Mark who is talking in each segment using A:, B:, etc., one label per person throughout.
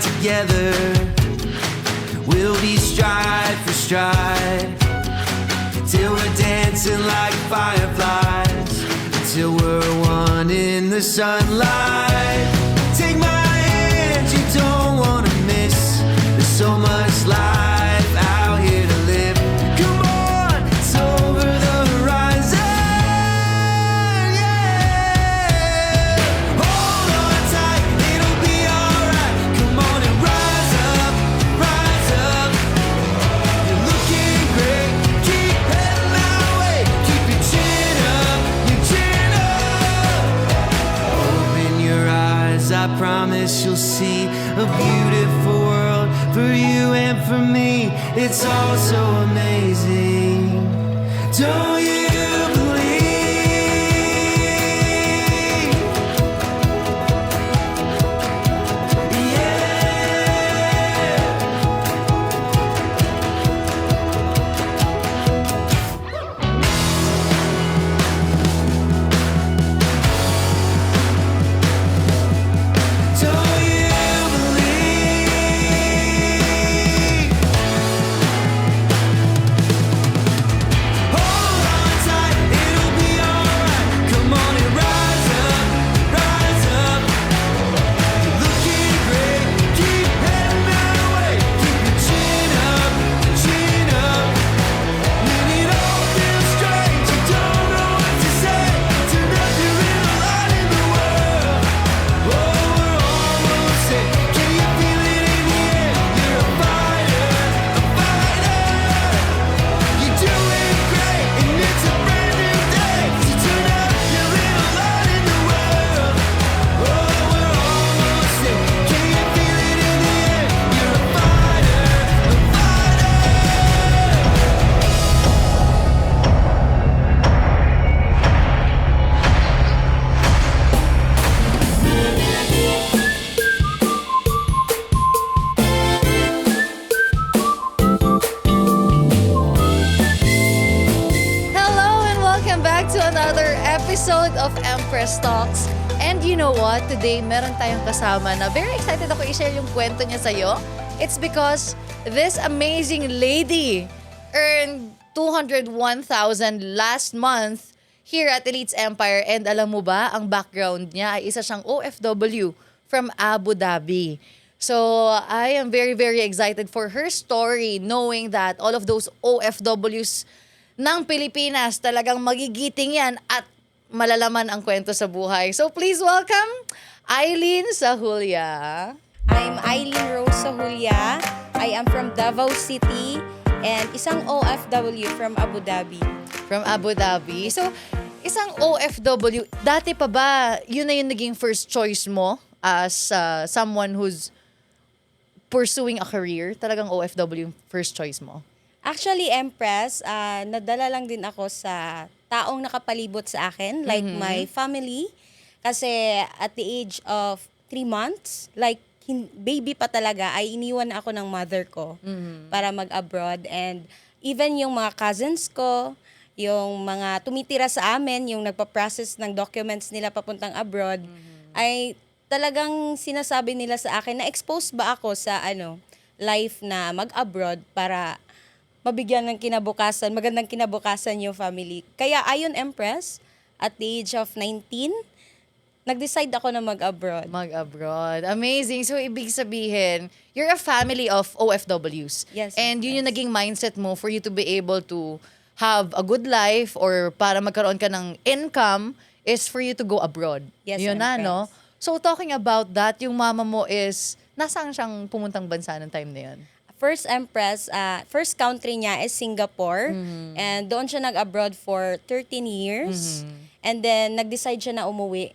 A: Together, we'll be stride for stride, till we're dancing like fireflies, until we're one in the sunlight. Take my hand, you don't wanna miss. There's so much life out here to live. Come on, it's over the horizon, yeah. Hold on tight, it'll be alright. Come on and rise up, rise up. You're looking great, keep heading that way. Keep your chin up, your chin up. Open your eyes, I promise you'll see a beautiful world for you and for me. It's all so amazing. Don't you hold on
B: to another episode of Empress Talks. And you know what? Today, meron tayong kasama na very excited ako i-share yung kwento niya sa'yo. It's because this amazing lady earned 201,000 last month here at Elites Empire. And alam mo ba, ang background niya ay isa siyang OFW from Abu Dhabi. So, I am very, very excited for her story, knowing that all of those OFWs ng Pilipinas talagang magigiting yan at malalaman ang kwento sa buhay. So, please welcome Eileen Sahulya.
C: I'm Eileen Rose Sahulya. I am from Davao City and isang OFW from Abu Dhabi.
B: From Abu Dhabi. So, isang OFW, dati pa ba yun na yung naging first choice mo as someone who's pursuing a career? Talagang OFW yung first choice mo?
C: Actually, Empress, nadala lang din ako sa taong nakapalibot sa akin, like my family. Kasi at the age of 3 months, like baby pa talaga, ay iniwan ako ng mother ko para mag-abroad. And even yung mga cousins ko, yung mga tumitira sa amin, yung nagpa-process ng documents nila papuntang abroad, ay talagang sinasabi nila sa akin na expose ba ako sa life na mag-abroad para mabigyan ng kinabukasan, magandang kinabukasan yung family. Kaya ayon Empress, at the age of 19, nag-decide ako na mag-abroad.
B: Mag-abroad. Amazing. So, ibig sabihin, you're a family of OFWs.
C: Yes,
B: And yun yung
C: yes.
B: naging mindset mo for you to be able to have a good life or para magkaroon ka ng income is for you to go abroad.
C: Yes,
B: Yun na,
C: Empress.
B: no? So, talking about that, yung mama mo is, nasaan siyang pumuntang bansa ng time na yun?
C: First Empress, first country niya is Singapore. And doon siya nag-abroad for 13 years. And then, nag-decide siya na umuwi.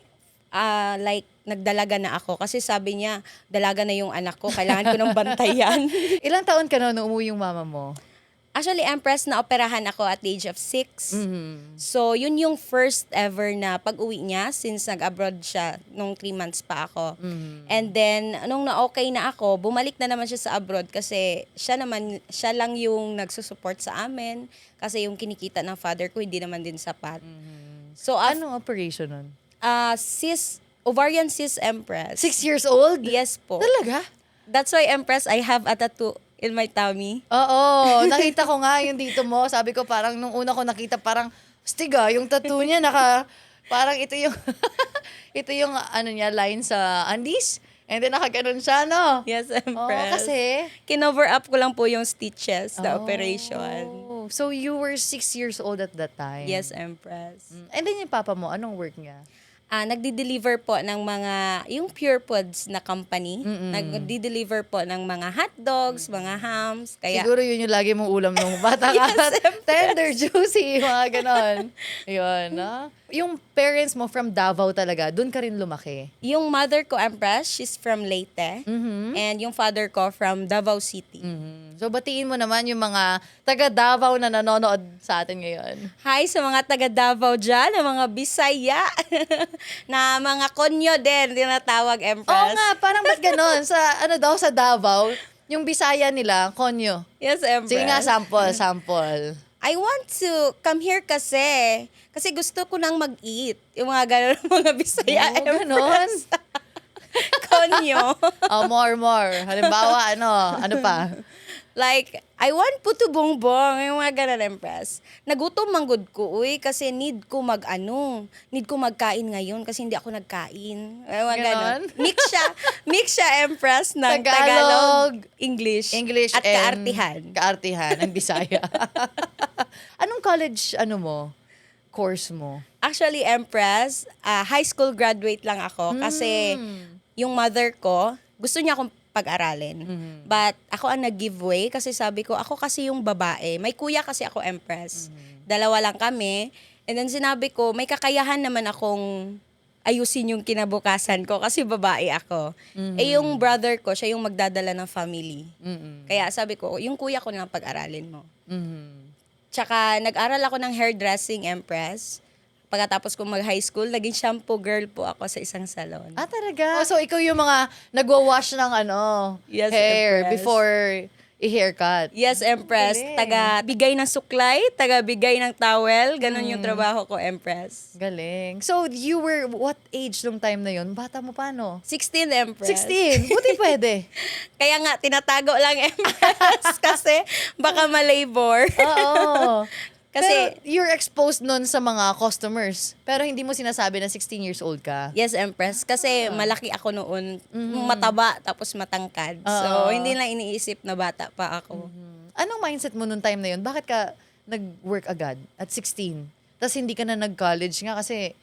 C: Like, nagdalaga na ako. Kasi sabi niya, dalaga na yung anak ko. Kailangan ko ng bantayan.
B: Ilang taon ka na nung umuwi yung mama mo?
C: Actually, Empress, na-operahan ako at the age of 6. So, yun yung first ever na pag-uwi niya since nag-abroad siya nung 3 months pa ako. And then, nung na-okay na ako, bumalik na naman siya sa abroad kasi siya lang yung nagsusupport sa amin kasi yung kinikita ng father ko hindi naman din sapat. So,
B: Anong operation nun?
C: ovarian cyst, Empress.
B: 6 years old?
C: Yes po.
B: Talaga?
C: That's why, Empress, I have a tattoo in my tummy.
B: Oo, nakita ko nga yung dito mo. Sabi ko parang nung una ko nakita parang stiga yung tattoo niya parang ito yung ito yung niya line sa undies. And then nakaganon siya, no?
C: Yes,
B: Oo,
C: Empress.
B: kasi
C: Kinover up ko lang po yung stitches, the operation.
B: Oh, so you were 6 years old at that time?
C: Yes, Empress.
B: And then yung papa mo, anong work niya?
C: Nagdi-deliver po ng yung Pure Foods na company. Nagdi-deliver po ng mga hot dogs, mga hams. Kaya,
B: Siguro yun yung lagi mong ulam nung bata ka.
C: Yes, Empress.
B: Tender, juicy, mga ganon. Yun, no? Yung parents mo from Davao talaga, dun ka rin lumaki?
C: yung mother ko, Empress, she's from Leyte. And yung father ko from Davao City.
B: So, batiin mo naman yung mga taga Davao na nanonood sa atin ngayon.
C: Hi sa mga taga Davao dyan, na mga Bisaya, na mga konyo din, tinatawag, Empress.
B: Oo nga, parang ba't ganon? Sa Davao, yung Bisaya nila, konyo.
C: Yes, Empress.
B: Sige nga, sample.
C: I want to come here kasi gusto ko nang mag-eat. Yung mga gano'n mga Bisaya,
B: Oo, ganon.
C: Empress. Konyo.
B: Oh, more. Halimbawa, ano pa?
C: Like, I want puto bongbong. Yung mga gano'n, Empress. Nagutom manggod ko, kasi need ko magkain ngayon kasi hindi ako nagkain. Yung mga
B: Ganon?
C: gano'n. Mix siya, Empress, ng
B: Tagalog,
C: Tagalog, English
B: and
C: at kaartihan.
B: Kaartihan, and Bisaya. Anong college, course mo?
C: Actually, Empress, high school graduate lang ako kasi yung mother ko, gusto niya akong pag-aralin. But ako ang nag-giveaway kasi sabi ko, ako kasi yung babae. May kuya kasi ako, Empress. Dalawa lang kami. And then sinabi ko, may kakayahan naman akong ayusin yung kinabukasan ko kasi babae ako. Yung brother ko, siya yung magdadala ng family. Kaya sabi ko, yung kuya ko na lang pag-aralin mo. Tsaka nag-aral ako ng hairdressing, Empress. Pagkatapos kong mag-high school, naging shampoo girl po ako sa isang salon.
B: Ah, talaga? So, ikaw yung mga nagwa-wash ng
C: Yes,
B: hair
C: Empress.
B: before i-haircut.
C: Yes, Empress.
B: Galing.
C: Taga-bigay ng suklay, taga-bigay ng towel. Ganon yung trabaho ko, Empress.
B: Galing. So, you were what age nung time na yun? Bata mo pa, no?
C: 16, Empress.
B: 16. Buti pwede.
C: Kaya nga, tinatago lang, Empress. Kasi baka malabor.
B: Oo.
C: Kasi,
B: Pero you're exposed nun sa mga customers. Pero hindi mo sinasabi na 16 years old ka.
C: yes, Empress. Kasi malaki ako noon. Mataba, tapos matangkad.
B: Oo.
C: So, hindi lang iniisip na bata pa ako.
B: Anong mindset mo nung time na yun? Bakit ka nag-work agad at 16? Tapos hindi ka na nag-college nga kasi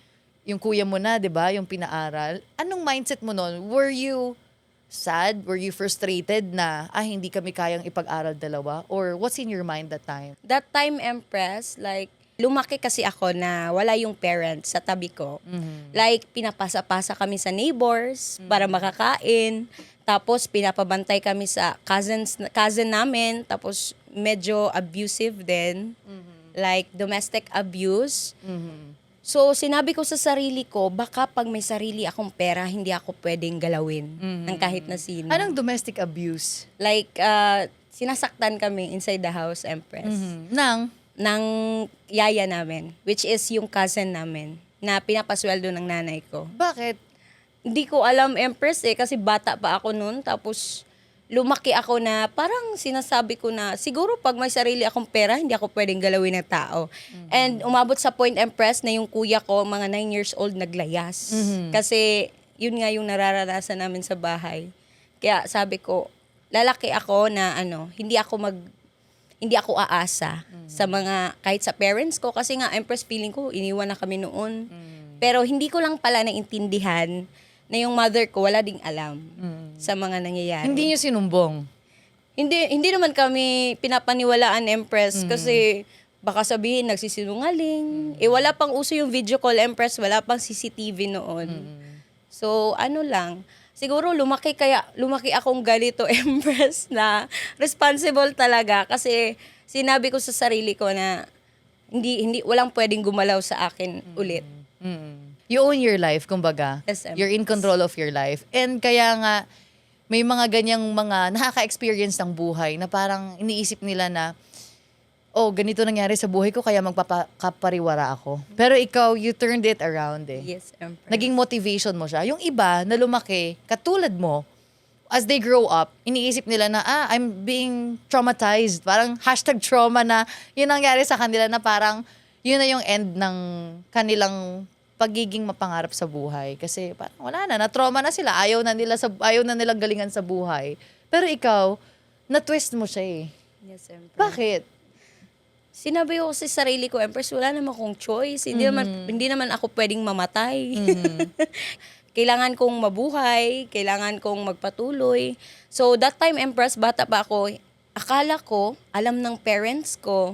B: yung kuya mo na, di ba? Yung pinaaral. Anong mindset mo nun? Were you sad? Were you frustrated na, hindi kami kayang ipag-aral dalawa? Or what's in your mind that time?
C: That time, Empress, like, lumaki kasi ako na wala yung parents sa tabi ko. Like, pinapasa-pasa kami sa neighbors para makakain. Tapos, pinapabantay kami sa cousin namin. Tapos, medyo abusive din. Like, domestic abuse. So, sinabi ko sa sarili ko, baka pag may sarili akong pera, hindi ako pwedeng galawin ng kahit na sino.
B: Anong domestic abuse?
C: Like, sinasaktan kami inside the house, Empress.
B: Nang?
C: Ng yaya namin, which is yung cousin namin, na pinapasweldo ng nanay ko.
B: Bakit?
C: Hindi ko alam, Empress, kasi bata pa ako noon. Tapos, lumaki ako na parang sinasabi ko na siguro pag may sarili akong pera, hindi ako pwedeng galawin ng tao. And umabot sa point, Empress, na yung kuya ko, mga 9 years old, naglayas. Kasi yun nga yung nararanasan namin sa bahay. Kaya sabi ko, lalaki ako na hindi ako aasa sa mga, kahit sa parents ko. Kasi nga, Empress, feeling ko, iniwan na kami noon. Pero hindi ko lang pala naintindihan na yung mother ko wala ding alam sa mga nangyayari.
B: Hindi niyo sinumbong?
C: Hindi naman kami pinapaniwalaan, Empress, kasi baka sabihin nagsisinungaling. Wala pang uso yung video call, Empress, wala pang CCTV noon. So, lang. Siguro lumaki akong ganito, Empress, na responsible talaga kasi sinabi ko sa sarili ko na hindi walang pwedeng gumalaw sa akin ulit.
B: You own your life, kumbaga.
C: Yes,
B: You're in control of your life. And kaya nga, may mga ganyang mga nakaka-experience ng buhay na parang iniisip nila na, ganito nangyari sa buhay ko, kaya magpapakapariwara ako. Pero ikaw, you turned it around eh.
C: Yes, Empress.
B: Naging motivation mo siya. Yung iba na lumaki, katulad mo, as they grow up, iniisip nila na, I'm being traumatized. Parang #trauma na yun nangyari sa kanila na parang yun na yung end ng kanilang pagiging mapangarap sa buhay. Kasi parang wala na-trauma na sila. Ayaw na nilang galingan sa buhay. Pero ikaw, na-twist mo siya eh.
C: Yes, Empress.
B: Bakit?
C: Sinabi ko sa sarili ko, Empress, wala naman akong choice. Hindi naman ako pwedeng mamatay. Kailangan kong mabuhay, kailangan kong magpatuloy. So that time, Empress, bata pa ako, akala ko, alam ng parents ko.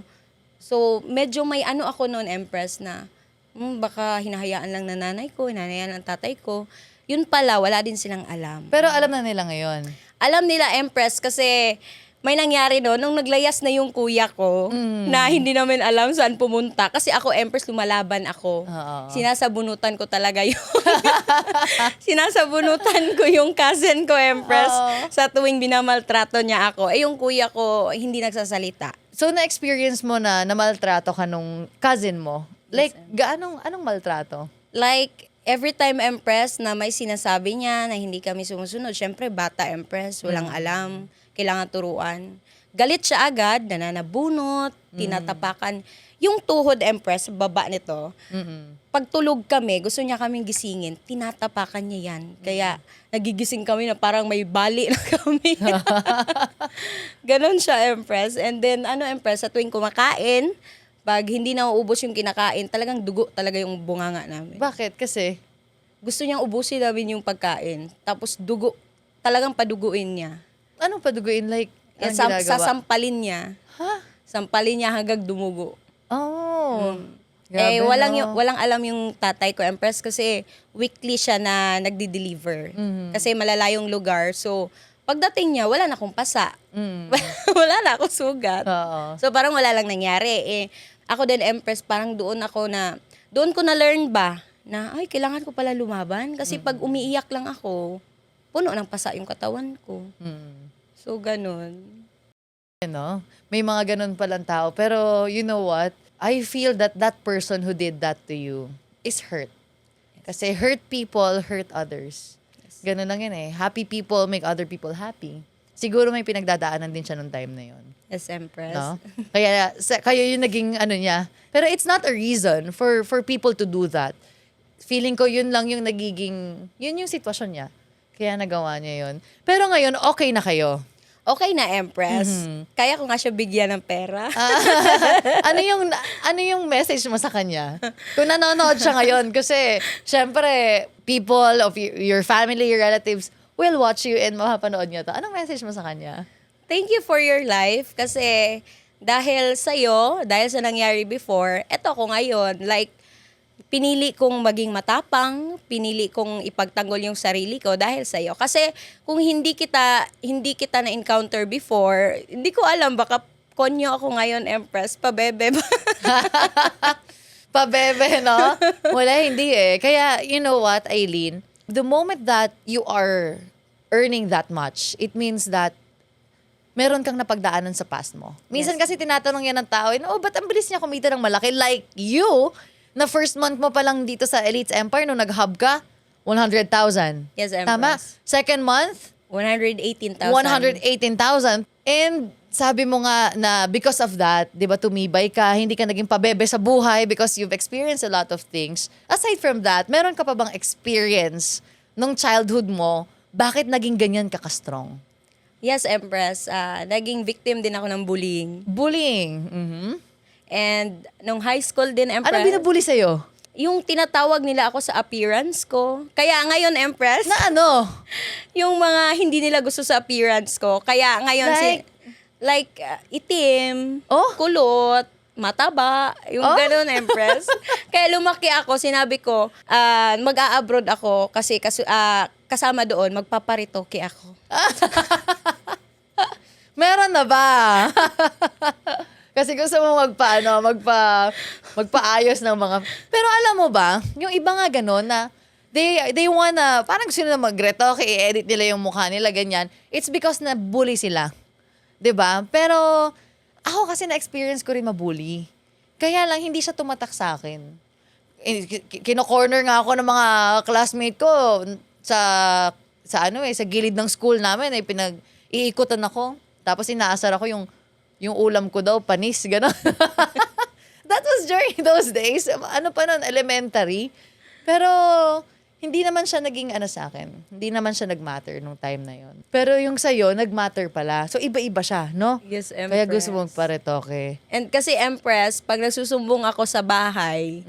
C: So medyo may ako noon, Empress, na baka hinahayaan lang ng nanay ko, hinahayaan ng tatay ko. Yun pala, wala din silang alam.
B: Pero alam na nila ngayon.
C: Alam nila, Empress, kasi may nangyari nung naglayas na yung kuya ko, na hindi namin alam saan pumunta. Kasi ako, Empress, lumalaban ako.
B: Oo.
C: Sinasabunutan ko talaga yun. Sinasabunutan ko yung cousin ko, Empress, sa tuwing binamaltrato niya ako. Yung kuya ko, hindi nagsasalita.
B: So, na-experience mo na namaltrato ka nung cousin mo? Like, anong maltrato?
C: Like, every time, Empress, na may sinasabi niya na hindi kami sumusunod, syempre, bata, Empress, walang alam, kailangan turuan. Galit siya agad, nananabunot, tinatapakan. Yung tuhod, Empress, baba nito, pag tulog kami, gusto niya kaming gisingin, tinatapakan niya yan. Kaya, nagigising kami na parang may bali na kami. Ganon siya, Empress. And then, Empress, sa tuwing kumakain, pag hindi na uubos yung kinakain, talagang dugo talaga yung bunganga namin.
B: Bakit? Kasi?
C: Gusto niyang ubusin namin yung pagkain. Tapos dugo, talagang paduguin niya.
B: Anong paduguin? Like, anong ginagawa?
C: Sasampalin niya.
B: Ha?
C: Sampalin niya hanggang dumugo.
B: Oh. Grabe,
C: Walang alam yung tatay ko, Empress, kasi weekly siya na nagdi-deliver. Kasi malalayong lugar. So, pagdating niya, wala na akong pasa. Wala na akong sugat.
B: Oo.
C: So, parang wala lang nangyari. Ako din, Empress, parang doon ko na-learn ba na, kailangan ko pala lumaban. Kasi pag umiiyak lang ako, puno ng pasa yung katawan ko. So, ganun.
B: May mga ganun palang tao. Pero you know what? I feel that that person who did that to you is hurt. Kasi hurt people hurt others. Ganun lang yan eh. Happy people make other people happy. Siguro may pinagdadaanan din siya nung time na yon.
C: Yes, Empress.
B: No? Kaya yung naging ano niya. Pero it's not a reason for people to do that. Feeling ko yun lang yung nagiging, yun yung sitwasyon niya. Kaya nagawa niya yun. Pero ngayon, okay na kayo.
C: Okay na, Empress. Kaya ko nga siya bigyan ng pera.
B: Ano yung message mo sa kanya? Kung nanonood siya ngayon, kasi syempre, people of your family, your relatives, will watch you and mapapanood niya to. Anong message mo sa kanya?
C: Thank you for your life kasi dahil sa'yo, dahil sa nangyari before, eto ko ngayon. Like, pinili kong maging matapang, pinili kong ipagtanggol yung sarili ko dahil sa'yo. Kasi kung hindi kita na-encounter before, hindi ko alam, baka konyo ako ngayon, Empress, pabebe ba?
B: Pabebe, no? Wala, hindi eh. Kaya, you know what, Aileen? The moment that you are earning that much, it means that meron kang napagdaanan sa past mo. Minsan kasi tinatanong yan ng tao, ba't ang bilis niya kumita ng malaki? Like you, na first month mo pa lang dito sa Elites Empire, nung nag-hub ka, 100,000.
C: Yes, Empress.
B: Tama? Second month,
C: 118,000.
B: 118,000. And sabi mo nga na because of that, di ba, tumibay ka, hindi ka naging pabebe sa buhay because you've experienced a lot of things. Aside from that, meron ka pa bang experience nung childhood mo, bakit naging ganyan ka ka-strong?
C: Yes, Empress. Naging victim din ako ng bullying.
B: Bullying. Mhm.
C: And nung high school din, Empress.
B: Anong binubully sa'yo?
C: Yung tinatawag nila ako sa appearance ko. Kaya ngayon, Empress,
B: Na ano?
C: yung mga hindi nila gusto sa appearance ko. Kaya ngayon, itim,
B: Oh?
C: kulot, mataba, yung ganun, Empress. Kaya lumaki ako, sinabi ko, mag-a-abroad ako kasi kasama doon, magpaparitoke ako.
B: Meron na ba? Kasi gusto mo magpaayos ng mga... Pero alam mo ba, yung iba nga ganun na they wanna, parang gusto nila mag-retoke, i-edit nila yung mukha nila, ganyan. It's because na-bully sila. 'Di ba? Pero ako kasi na-experience ko rin mabully. Kaya lang, hindi siya tumatak sa akin. Kino-corner nga ako ng mga classmate ko sa gilid ng school namin, iikutan ako. Tapos inaasar ako yung ulam ko daw, panis, gano'n. That was during those days. Ano pa nun, elementary. Pero, hindi naman siya naging sa akin. Hindi naman siya nag-matter nung time na yon. Pero yung sa'yo, nag-matter pala. So, iba-iba siya, no?
C: Yes, Empress.
B: Kaya gusto mong paretoke.
C: And kasi, Empress, pag nagsusumbong ako sa bahay,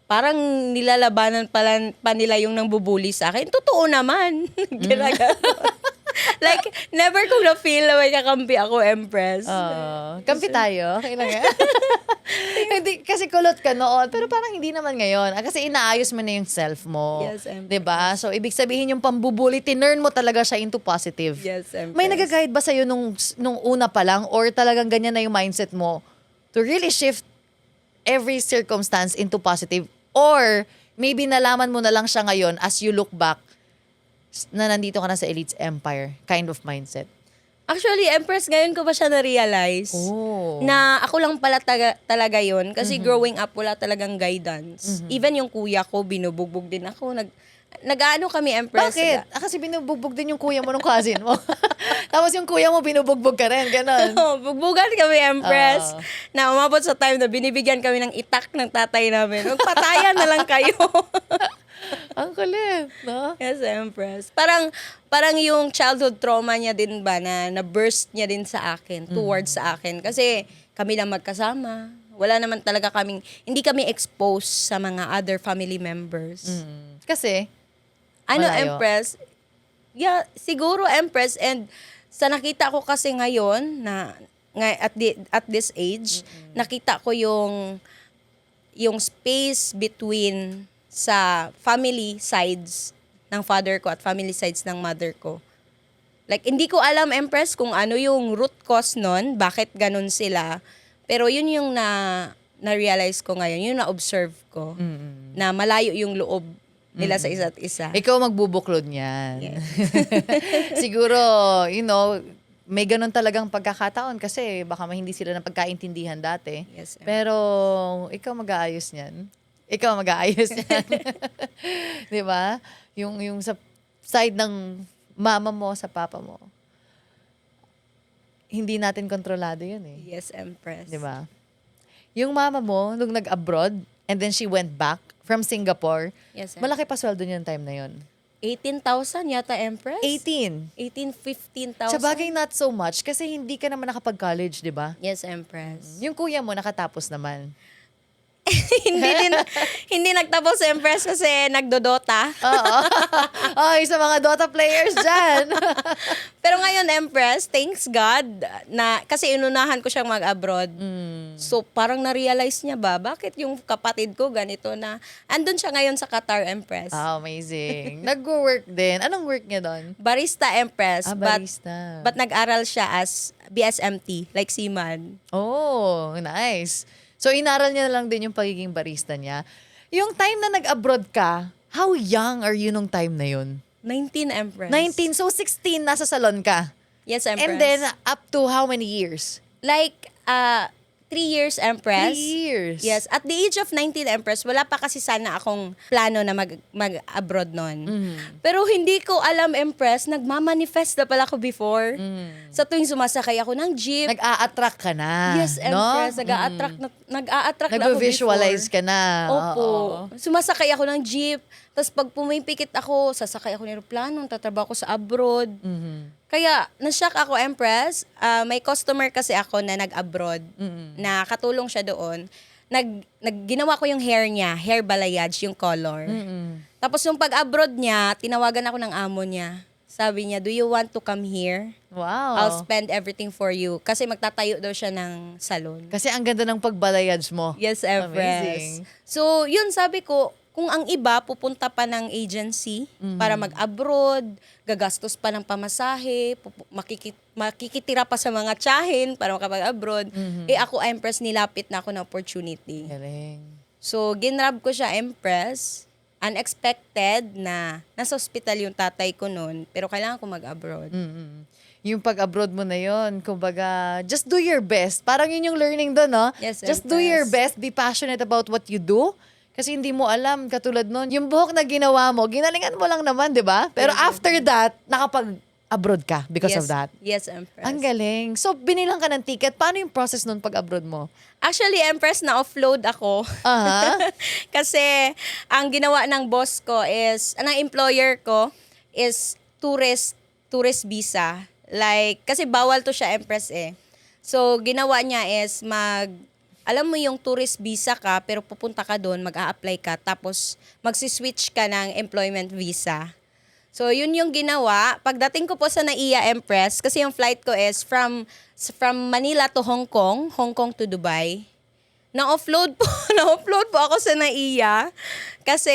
C: parang nilalabanan pa nila yung nang bubuli sa akin. Totoo naman. Ginagawa. Like, never kong na-feel na may kakampi ako, Empress.
B: Kampi tayo. Okay lang yan. Hindi, kasi kulot ka noon. Pero parang hindi naman ngayon. Kasi inaayos mo na yung self mo.
C: Yes, Empress.
B: Diba? So, ibig sabihin yung pambubuli, tinurn mo talaga siya into positive.
C: Yes, Empress.
B: May nag-guide ba sa'yo nung una pa lang? Or talagang ganyan na yung mindset mo to really shift every circumstance into positive? Or maybe nalaman mo na lang siya ngayon as you look back na nandito ka na sa Elites Empire kind of mindset?
C: Actually, Empress, ngayon ko ba siya na-realize na ako lang pala talaga yun. Kasi growing up, wala talagang guidance. Even yung kuya ko, binubugbog din ako. Nag-ano kami, Empress.
B: Bakit? Kasi binubugbog din yung kuya mo nung cousin mo. Tapos yung kuya mo, binubugbog ka rin. Ganon.
C: Bugbugan kami, Empress. Na umabot sa time na binibigyan kami ng itak ng tatay namin. Magpatayan na lang kayo.
B: Ang kulit, no?
C: Yes, Empress. Parang yung childhood trauma niya din ba na burst niya din sa akin, towards sa akin. Kasi kami lang magkasama. Wala naman talaga hindi kami exposed sa mga other family members.
B: Kasi, malayo.
C: Empress? Yeah, siguro, Empress. And sa nakita ko kasi ngayon, at this age, nakita ko yung space between sa family sides ng father ko at family sides ng mother ko. Like, hindi ko alam, Empress, kung ano yung root cause nun, bakit ganun sila. Pero yun yung na-realize ko ngayon, yun na-observe ko, na malayo yung loob nila sa isa't isa.
B: Ikaw magbubuklod niyan.
C: Yes.
B: Siguro, may ganun talagang pagkakataon kasi baka hindi sila ng pagkaintindihan dati.
C: Yes, ma'am.
B: Pero ikaw mag-aayos niyan. Ikaw mag-aayos niyan. 'Di ba? Yung sa side ng mama mo sa papa mo. Hindi natin kontrolado 'yun eh.
C: Yes, Empress.
B: 'Di ba? Yung mama mo nung nag-abroad and then she went back from Singapore,
C: Yes,
B: malaki pa sweldo niya yung time na 'yon.
C: 18,000 yata, Empress?
B: 18.
C: 15,000.
B: Sa bagay not so much kasi hindi ka naman nakapag-college, 'di ba?
C: Yes, Empress.
B: Yung kuya mo nakatapos naman.
C: hindi nagtapos, Empress, kasi nagdodota.
B: Oo. Ay, sa mga Dota players dyan.
C: Pero ngayon, Empress, thanks God, na kasi inunahan ko siyang mag-abroad. So, parang na-realize niya ba, bakit yung kapatid ko ganito na, andun siya ngayon sa Qatar, Empress.
B: Amazing. Nag-work din. Anong work niya doon?
C: Barista, Empress.
B: Barista.
C: But nag-aral siya as BSMT, like seaman.
B: Oh, nice. So, inaral niya na lang din yung pagiging barista niya. Yung time na nag-abroad ka, how young are you nung time na yun?
C: 19, Empress.
B: 19. So, 16, nasa salon ka.
C: Yes, Empress.
B: And then, up to how many years?
C: like, 3 years,
B: 3
C: Empress.
B: years.
C: Yes, at the age of 19, Empress, wala pa kasi sana akong plano na mag-abroad nun. Pero hindi ko alam, Empress, nagmamanifest na pala ako before. Sa tuwing sumasakay ako ng jeep.
B: Nag-a-attract ka na.
C: Yes, Empress, nag-a-attract na ako before.
B: Nag-visualize ka na.
C: Opo.
B: Oo.
C: Sumasakay ako ng jeep. Tapos pag pumipikit ako, sasakay ako ng aeroplano, tatrabaho ako sa abroad. Kaya, na-shock ako, Empress. May customer kasi ako na nag-abroad, na katulong siya doon. Ginawa ko yung hair niya, hair balayage, yung color. Tapos yung pag-abroad niya, tinawagan ako ng amo niya. Sabi niya, do you want to come here?
B: Wow.
C: I'll spend everything for you. Kasi magtatayo daw siya ng salon.
B: Kasi ang ganda ng pagbalayage mo.
C: Yes, Empress.
B: Amazing.
C: So, yun, sabi ko, kung ang iba pupunta pa ng agency para mag-abroad, gagastos pa ng pamasahe, makikitira pa sa mga tsahin para makapag-abroad, eh ako, Empress, nilapit na ako ng opportunity.
B: Galing.
C: So, ginrab ko siya, Empress. Unexpected na nasa hospital yung tatay ko noon, pero kailangan ko mag-abroad.
B: Yung pag-abroad mo na yon, kumbaga, just do your best. Parang yun yung learning doon, no?
C: Yes,
B: just do
C: Empress.
B: your best, be passionate about what you do. Kasi hindi mo alam, katulad nun, yung buhok na ginawa mo, ginalingan mo lang naman, di ba? Pero after that, nakapag-abroad ka because of that.
C: Yes, Empress.
B: Ang galing. So, binilang ka ng ticket. Paano yung process nun pag-abroad mo?
C: Actually, Empress, na-offload ako.
B: Aha.
C: Kasi ang ginawa ng boss ko is, ng employer ko is tourist visa. Like, kasi bawal to siya, Empress eh. So, ginawa niya is alam mo yung tourist visa ka, pero pupunta ka doon, mag-a-apply ka, tapos magsiswitch ka ng employment visa. So, yun yung ginawa. Pagdating ko po sa NAIA, Empress, kasi yung flight ko is from Manila to Hong Kong to Dubai. Na-offload po ako sa NAIA kasi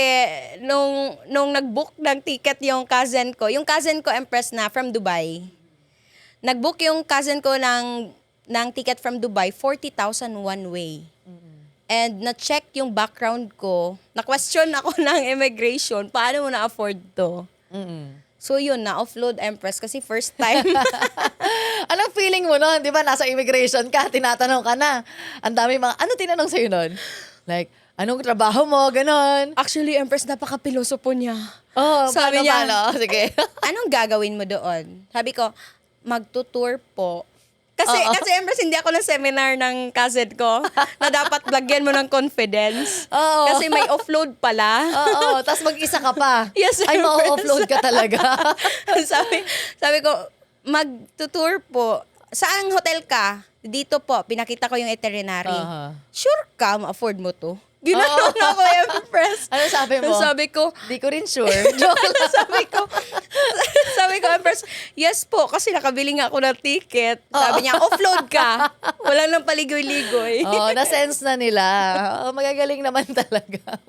C: nung nag-book ng ticket yung cousin ko, Empress, na from Dubai. Nag-book yung cousin ko ng ticket from Dubai, 40,000 one way. And na-check yung background ko, na-question ako ng immigration, paano mo na-afford to? So yun, na-offload, Empress, kasi first time.
B: Anong feeling mo nun? Di ba, nasa immigration ka, tinatanong ka na. Ang dami ano tinanong sa'yo nun? Like, anong trabaho mo? Ganon.
C: Actually, Empress, napaka-pilosopo niya.
B: Oh,
C: Sabi niya,
B: paano? Sige.
C: anong gagawin mo doon? Sabi ko, magtutour po. Kasi Empress, hindi ako na seminar ng cousin ko na dapat lagyan mo ng confidence.
B: Oo.
C: Kasi may offload pala.
B: Oo, tapos mag-isa ka pa.
C: Yes,
B: Ay,
C: Empress.
B: ma-offload ka talaga.
C: sabi ko, magtutour po. Saan hotel ka? Dito po, pinakita ko yung itinerary.
B: Aha.
C: Sure ka, ma-afford mo to? Ginanon ako, Empress.
B: Ano sabi mo?
C: Sabi ko,
B: Di ko rin sure. Joke lang.
C: sabi ko, Empress, yes po, kasi nakabili nga ako ng ticket. Sabi niya, offload ka. Wala nang paligoy-ligoy.
B: Oo, na-sense na nila. Oo, magagaling naman talaga.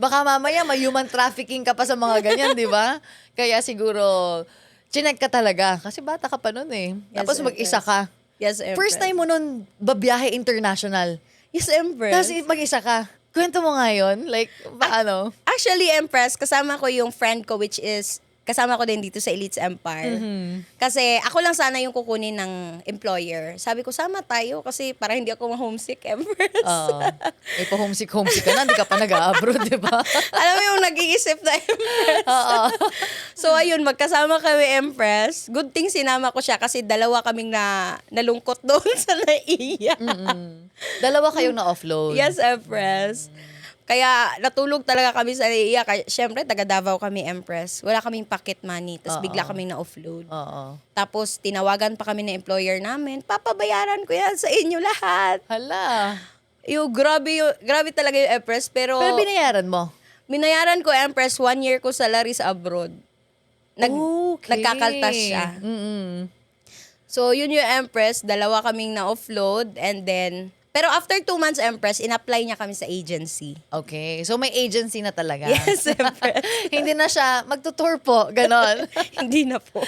B: Baka mamaya may human trafficking ka pa sa mga ganyan, di ba? Kaya siguro, chinek ka talaga. Kasi bata ka pa nun eh.
C: Yes,
B: Tapos mag-isa ka.
C: Yes, Empress.
B: First time mo nun, babiyahe international.
C: Yes, Empress.
B: Tapos mag-isa ka. Kwento mo nga yun. Like, paano?
C: Actually, Empress, kasama ko yung friend ko which is kasama ko din dito sa Elites Empire. Kasi ako lang sana yung kukunin ng employer. Sabi ko, sama tayo kasi para hindi ako ma-homesick, Empress.
B: Oo. Pa-homesick ka na, hindi ka pa nag-abroad, di ba?
C: Alam mo yung nag-iisip na Empress.
B: Oo.
C: So ayun, magkasama kami, Empress. Good thing sinama ko siya kasi dalawa kaming nalungkot doon sa naiya.
B: Dalawa kayong na-offload.
C: Yes, Empress. Kaya natulog talaga kami sa naiya. Siyempre, taga Davao kami, Empress. Wala kaming pocket money. Tapos bigla kaming na-offload.
B: Oo.
C: Tapos tinawagan pa kami ng employer namin, papabayaran ko yan sa inyo lahat.
B: Hala.
C: Grabe talaga yung Empress. Pero
B: Binayaran mo?
C: binayaran ko, Empress, 1 year ko salary sa abroad.
B: Okay.
C: Nagkakaltas siya.
B: Mm-mm.
C: So, yun yung Empress. Dalawa kaming na-offload. And then, pero after 2 months, Empress, in-apply niya kami sa agency.
B: Okay. So, may agency na talaga.
C: Yes, Empress.
B: Hindi na siya, magtutour po, ganon.
C: Hindi na po.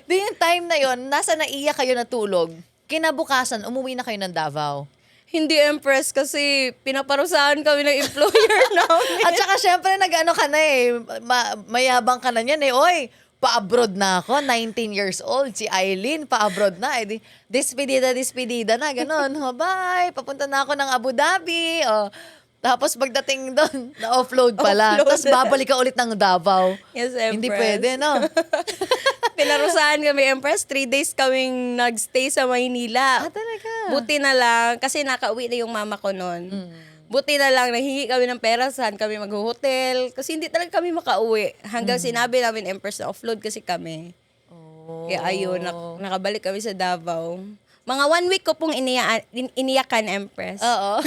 B: Di yung time na yon, nasa naiya kayo natulog. Kinabukasan, umuwi na kayo ng Davao.
C: Hindi, Empress, kasi pinaparusahan kami ng employer namin.
B: At saka syempre, nag-ano ka na eh, mayabang ka na niyan eh. Oy, pa-abroad na ako, 19 years old. Si Eileen, pa-abroad na. Eh, despedida na, gano'n. Oh, bye, papunta na ako ng Abu Dhabi. Oh. Tapos pagdating doon, na-offload pala.
C: Offload.
B: Tapos babalik ka ulit ng Davao.
C: Yes, Empress.
B: Hindi pwede, no?
C: Pinarusahan kami, Empress. 3 days kaming nagstay sa Maynila.
B: Talaga?
C: Buti na lang, kasi nakauwi na yung mama ko noon. Buti na lang, nahingi kami ng pera, saan kami mag-hotel. Kasi hindi talaga kami makauwi. Hanggang sinabi namin, Empress, na offload kasi kami.
B: Oh.
C: Kaya ayun, nakabalik kami sa Davao. Mga 1 week ko pong iniyakan, Empress.
B: Oo.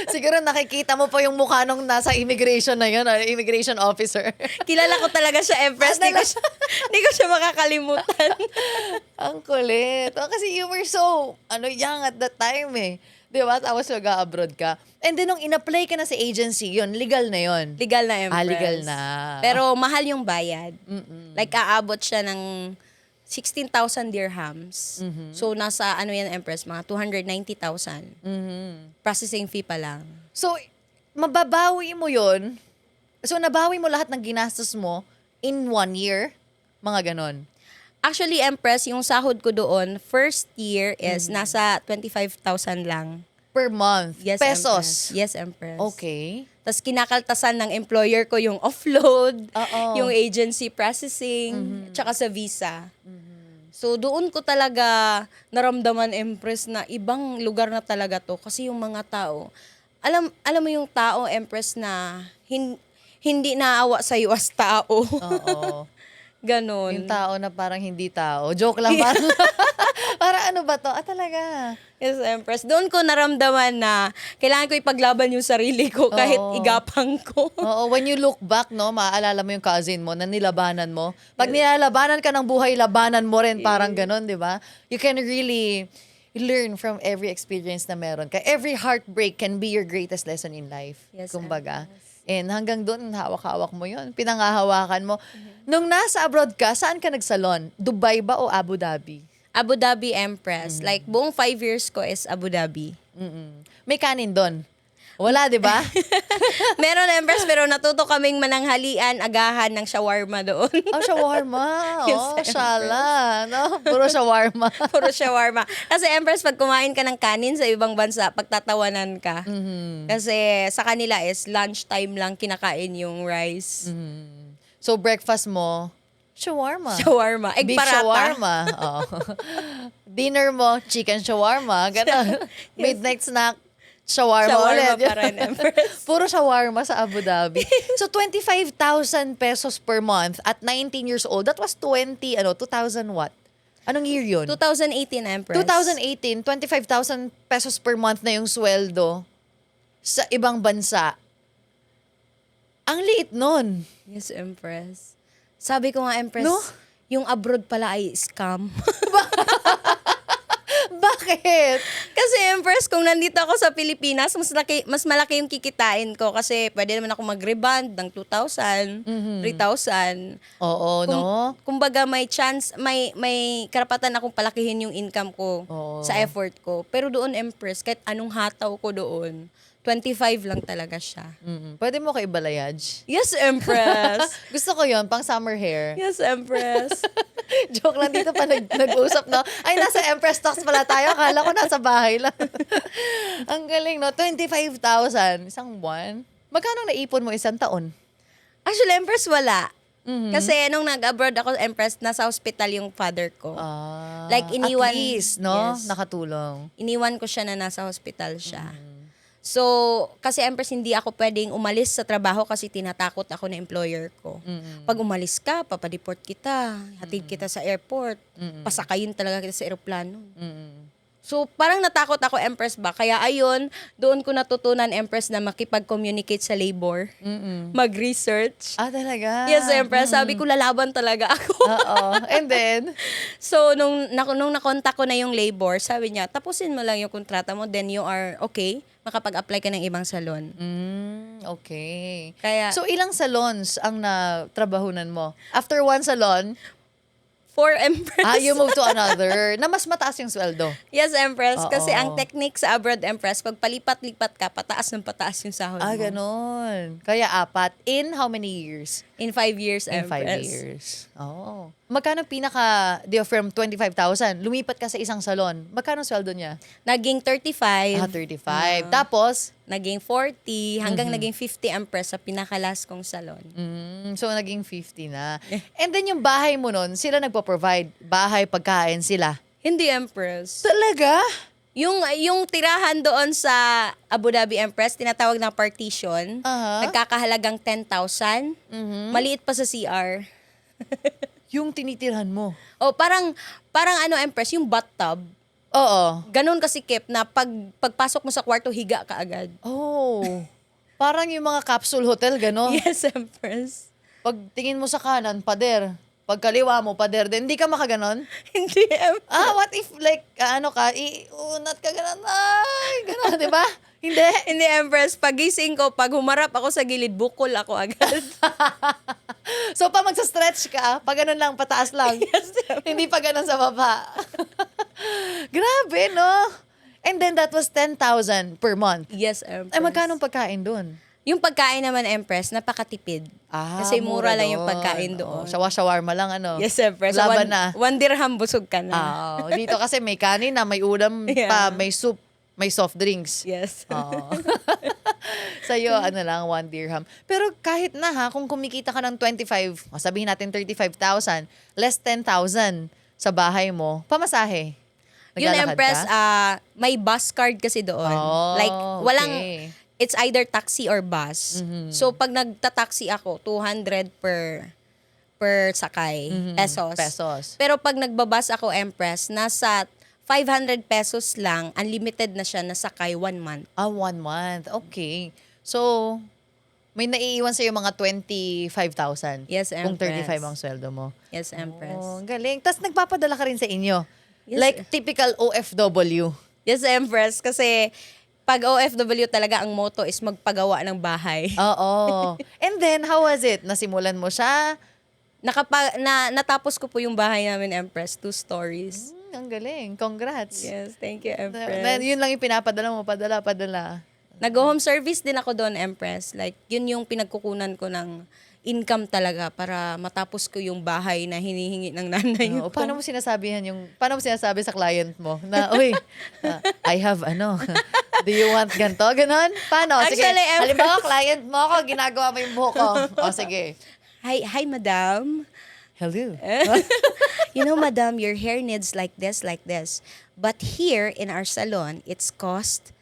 B: Siguro nakikita mo pa yung mukha nung nasa immigration na yun, immigration officer.
C: Kilala ko talaga siya, Empress. Hindi ko siya makakalimutan.
B: Ang kulit. Oh, kasi you were so, young at that time eh. Di ba? Tapos mag-abroad ka. And then, nung in-apply ka na sa agency, yun, legal na yun.
C: Legal na, Empress.
B: Legal na.
C: Pero mahal yung bayad. Like, aabot siya ng 16,000 dirhams. So, nasa, yan, Empress, mga 290,000. Processing fee pa lang.
B: So, mababawi mo yun. So, nabawi mo lahat ng ginastos mo in 1 year? Mga ganon.
C: Actually, Empress, yung sahod ko doon, first year is nasa 25,000 lang.
B: Per month?
C: Yes,
B: Pesos?
C: Empress. Yes, Empress.
B: Okay.
C: Tapos kinakaltasan ng employer ko yung offload,
B: Oo.
C: yung agency processing, tsaka sa visa. So doon ko talaga naramdaman, Empress, na ibang lugar na talaga to. Kasi yung mga tao, alam mo yung tao, Empress, na hindi naawa sa as tao.
B: Oo.
C: Ganon.
B: Yung tao na parang hindi tao. Joke lang parang. Para ano ba to? Talaga.
C: Yes, Empress. Doon ko naramdaman na kailangan ko ipaglaban yung sarili ko kahit
B: Oo.
C: igapang ko.
B: Oo, when you look back, no, maaalala mo yung cousin mo na nilabanan mo. Pag nilalabanan ka ng buhay, labanan mo rin parang ganon, di ba? You can really learn from every experience na meron ka. Every heartbreak can be your greatest lesson in life.
C: Yes,
B: kumbaga. And hanggang doon, hawak-hawak mo yun. Pinangahawakan mo. Nung nasa abroad ka, saan ka nagsalon? Dubai ba o Abu Dhabi?
C: Abu Dhabi, Empress. Like, buong 5 years ko is Abu Dhabi.
B: May kanin doon. Wala, di ba?
C: Meron, Empress, pero natuto kaming mananghalian, agahan ng shawarma doon.
B: Oh, shawarma.
C: Yes,
B: Oh,
C: Empress.
B: shala. No? Puro shawarma.
C: Puro shawarma. Kasi, Empress, pag kumain ka ng kanin sa ibang bansa, pagtatawanan ka. Kasi sa kanila is lunchtime lang kinakain yung rice.
B: So, breakfast mo, shawarma.
C: Shawarma. Egg
B: Beef
C: parata.
B: shawarma. Oo. Dinner mo, chicken shawarma. Ganon. Midnight snack, shawarma
C: Shawarma
B: ulit.
C: pa rin, Empress.
B: Puro shawarma sa Abu Dhabi. So, 25,000 pesos per month at 19 years old. That was 2000 what? Anong year yun?
C: 2018, Empress.
B: 2018, 25,000 pesos per month na yung sweldo sa ibang bansa. Ang liit nun.
C: Yes, Empress. Sabi ko nga, Empress,
B: No?
C: yung abroad pala ay scam.
B: Bakit?
C: Kasi, Empress, kung nandito ako sa Pilipinas, mas malaki yung kikitain ko kasi pwede naman ako mag-reband ng 2,000, 3,000.
B: Oo, no?
C: Kumbaga, may chance, may karapatan akong palakihin yung income ko
B: Oo.
C: sa effort ko. Pero doon, Empress, kahit anong hataw ko doon, 25 lang talaga siya.
B: Pwede mo kay balayage.
C: Yes, Empress.
B: Gusto ko yon pang summer hair.
C: Yes, Empress.
B: Joke lang dito pa nag-usap, no? Ay, nasa Empress Talks pala tayo. Akala ko nasa bahay lang. Ang galing, no? 25,000. Isang buwan. Magkano naipon mo isang taon?
C: Actually, Empress, wala. Kasi nung nag-abroad ako, Empress, nasa hospital yung father ko. Like, iniwan-
B: At least, no?
C: Yes.
B: Nakatulong.
C: Iniwan ko siya na nasa hospital siya. So, kasi Empress, hindi ako pwedeng umalis sa trabaho kasi tinatakot ako ng employer ko. Pag umalis ka, papadeport kita, hatid kita sa airport, pasakayin talaga kita sa eroplano. So, parang natakot ako, Empress ba? Kaya ayun, doon ko natutunan, Empress, na makipag-communicate sa labor. Mag-research.
B: Ah, talaga?
C: Yes, Empress. Sabi ko, lalaban talaga ako.
B: Oo. And then?
C: So, nung nakontak ko na yung labor, sabi niya, tapusin mo lang yung kontrata mo, then you are okay, makapag-apply ka ng ibang salon.
B: Okay.
C: Kaya,
B: So, ilang salons ang natrabahunan mo? After one salon,
C: 4 Empress.
B: you move to another na mas mataas yung sweldo.
C: Yes, Empress. Kasi
B: Oo.
C: ang technique sa abroad, Empress, pag palipat-lipat ka, pataas ng pataas yung sahod mo.
B: Ganon. Kaya apat. In how many years?
C: In 5 years,
B: In
C: Empress.
B: 5 years. Oh. Magkano pinaka, from 25,000, lumipat ka sa isang salon. Magkano sweldo niya?
C: Naging 35.
B: 35. Tapos,
C: Naging 40, hanggang naging 50 Empress sa pinakalas kong salon.
B: so naging 50 na. And then yung bahay mo nun, sila nagpo-provide. Bahay, pagkain sila.
C: Hindi, Empress.
B: Talaga?
C: Yung tirahan doon sa Abu Dhabi, Empress, tinatawag na partition, nagkakahalagang 10,000. Maliit pa sa CR.
B: Yung tinitirhan mo.
C: O parang ano, Empress, yung bathtub.
B: Oo.
C: Ganon kasikip na pagpasok mo sa kwarto, higa ka agad.
B: Oh. Parang yung mga capsule hotel, gano'n.
C: Yes, Empress.
B: Pag tingin mo sa kanan, pader. Pag kaliwa mo, pader din. Hindi ka makaganon?
C: Hindi, Empress.
B: What if like, iunat ka gano'n? Ay, gano'n, di ba? Hindi.
C: Hindi, Empress. Pagising ko, pag humarap ako sa gilid, bukol ako agad.
B: So, pa magsa-stretch ka, pag ganun lang, pataas lang. Hindi pa ganun sa baba. Grabe, no? And then that was 10,000 per month.
C: Yes, Empress.
B: Ay, magkano pagkain dun?
C: Yung pagkain naman, Empress, napakatipid. Kasi mura lang yung pagkain doon.
B: Shawarma lang, ano?
C: Yes, Empress.
B: Laban na.
C: 1 dirham, busog ka na.
B: Dito kasi may kanin na, may ulam pa,
C: Yeah.
B: may soup, may soft drinks.
C: Yes.
B: Sa'yo, 1 dirham. Pero kahit na kung kumikita ka ng 25, sabihin natin 35,000, less 10,000 sa bahay mo, pamasahe.
C: Yun,
B: Naglalakad
C: Empress,
B: ka?
C: may bus card kasi doon.
B: Oh,
C: Like, walang,
B: okay.
C: it's either taxi or bus. So, pag nagta-taxi ako, 200 per sakay, pesos.
B: Pesos.
C: Pero pag nagbabas ako, Empress, nasa 500 pesos lang, unlimited na siya na sakay 1 month.
B: 1 month. Okay. So, may naiiwan sa'yo mga 25,000.
C: Yes,
B: Kung
C: Empress.
B: 35 ang sweldo mo.
C: Yes, Empress.
B: Oh, ang galing. Tapos nagpapadala ka rin sa inyo.
C: Yes.
B: Like typical OFW.
C: Yes, Empress. Kasi pag OFW talaga, ang motto is magpagawa ng bahay.
B: Oo. And then, how was it? Nasimulan mo siya?
C: Natapos ko po yung bahay namin, Empress. 2 stories.
B: Ang galing. Congrats.
C: Yes, thank you,
B: Then,
C: Empress.
B: yun lang yung pinapadala mo. Padala.
C: Nag-home service din ako doon, Empress. Like, yun yung pinagkukunan ko ng income talaga para matapos ko yung bahay na hinihingi ng nanay ko.
B: Paano mo sinasabi sa client mo na, uy, I have do you want ganito? Ganon? Paano? Sige,
C: Actually, Empress.
B: halimbawa, client mo ako, ginagawa mo yung buhok ko. O, sige.
C: Hi, madam.
B: Hello.
C: You know, madam, your hair needs like this. But here in our salon, it's cost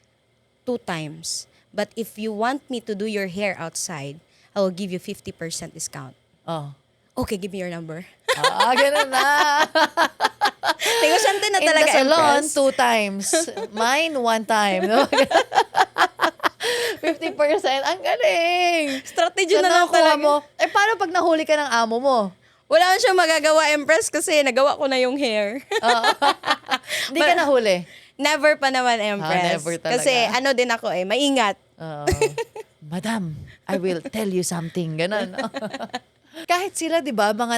C: 2 times. But if you want me to do your hair outside, I will give you 50% discount.
B: Oh.
C: Okay, give me your number.
B: Ganun na.
C: Negosyante na
B: In
C: talaga,
B: the salon,
C: Empress.
B: 2 times. Mine, 1 time. 50%. Ang galing.
C: Strategy
B: Saan
C: na lang
B: nakuha
C: talaga.
B: mo? Paano pag nahuli ka ng amo mo?
C: Wala man siyang magagawa, Empress, kasi nagawa ko na yung hair.
B: Hindi ka nahuli.
C: Never pa naman, Empress.
B: never talaga.
C: Kasi ano din ako maingat.
B: Madam, I will tell you something. Ganon. Kahit sila, di ba, mga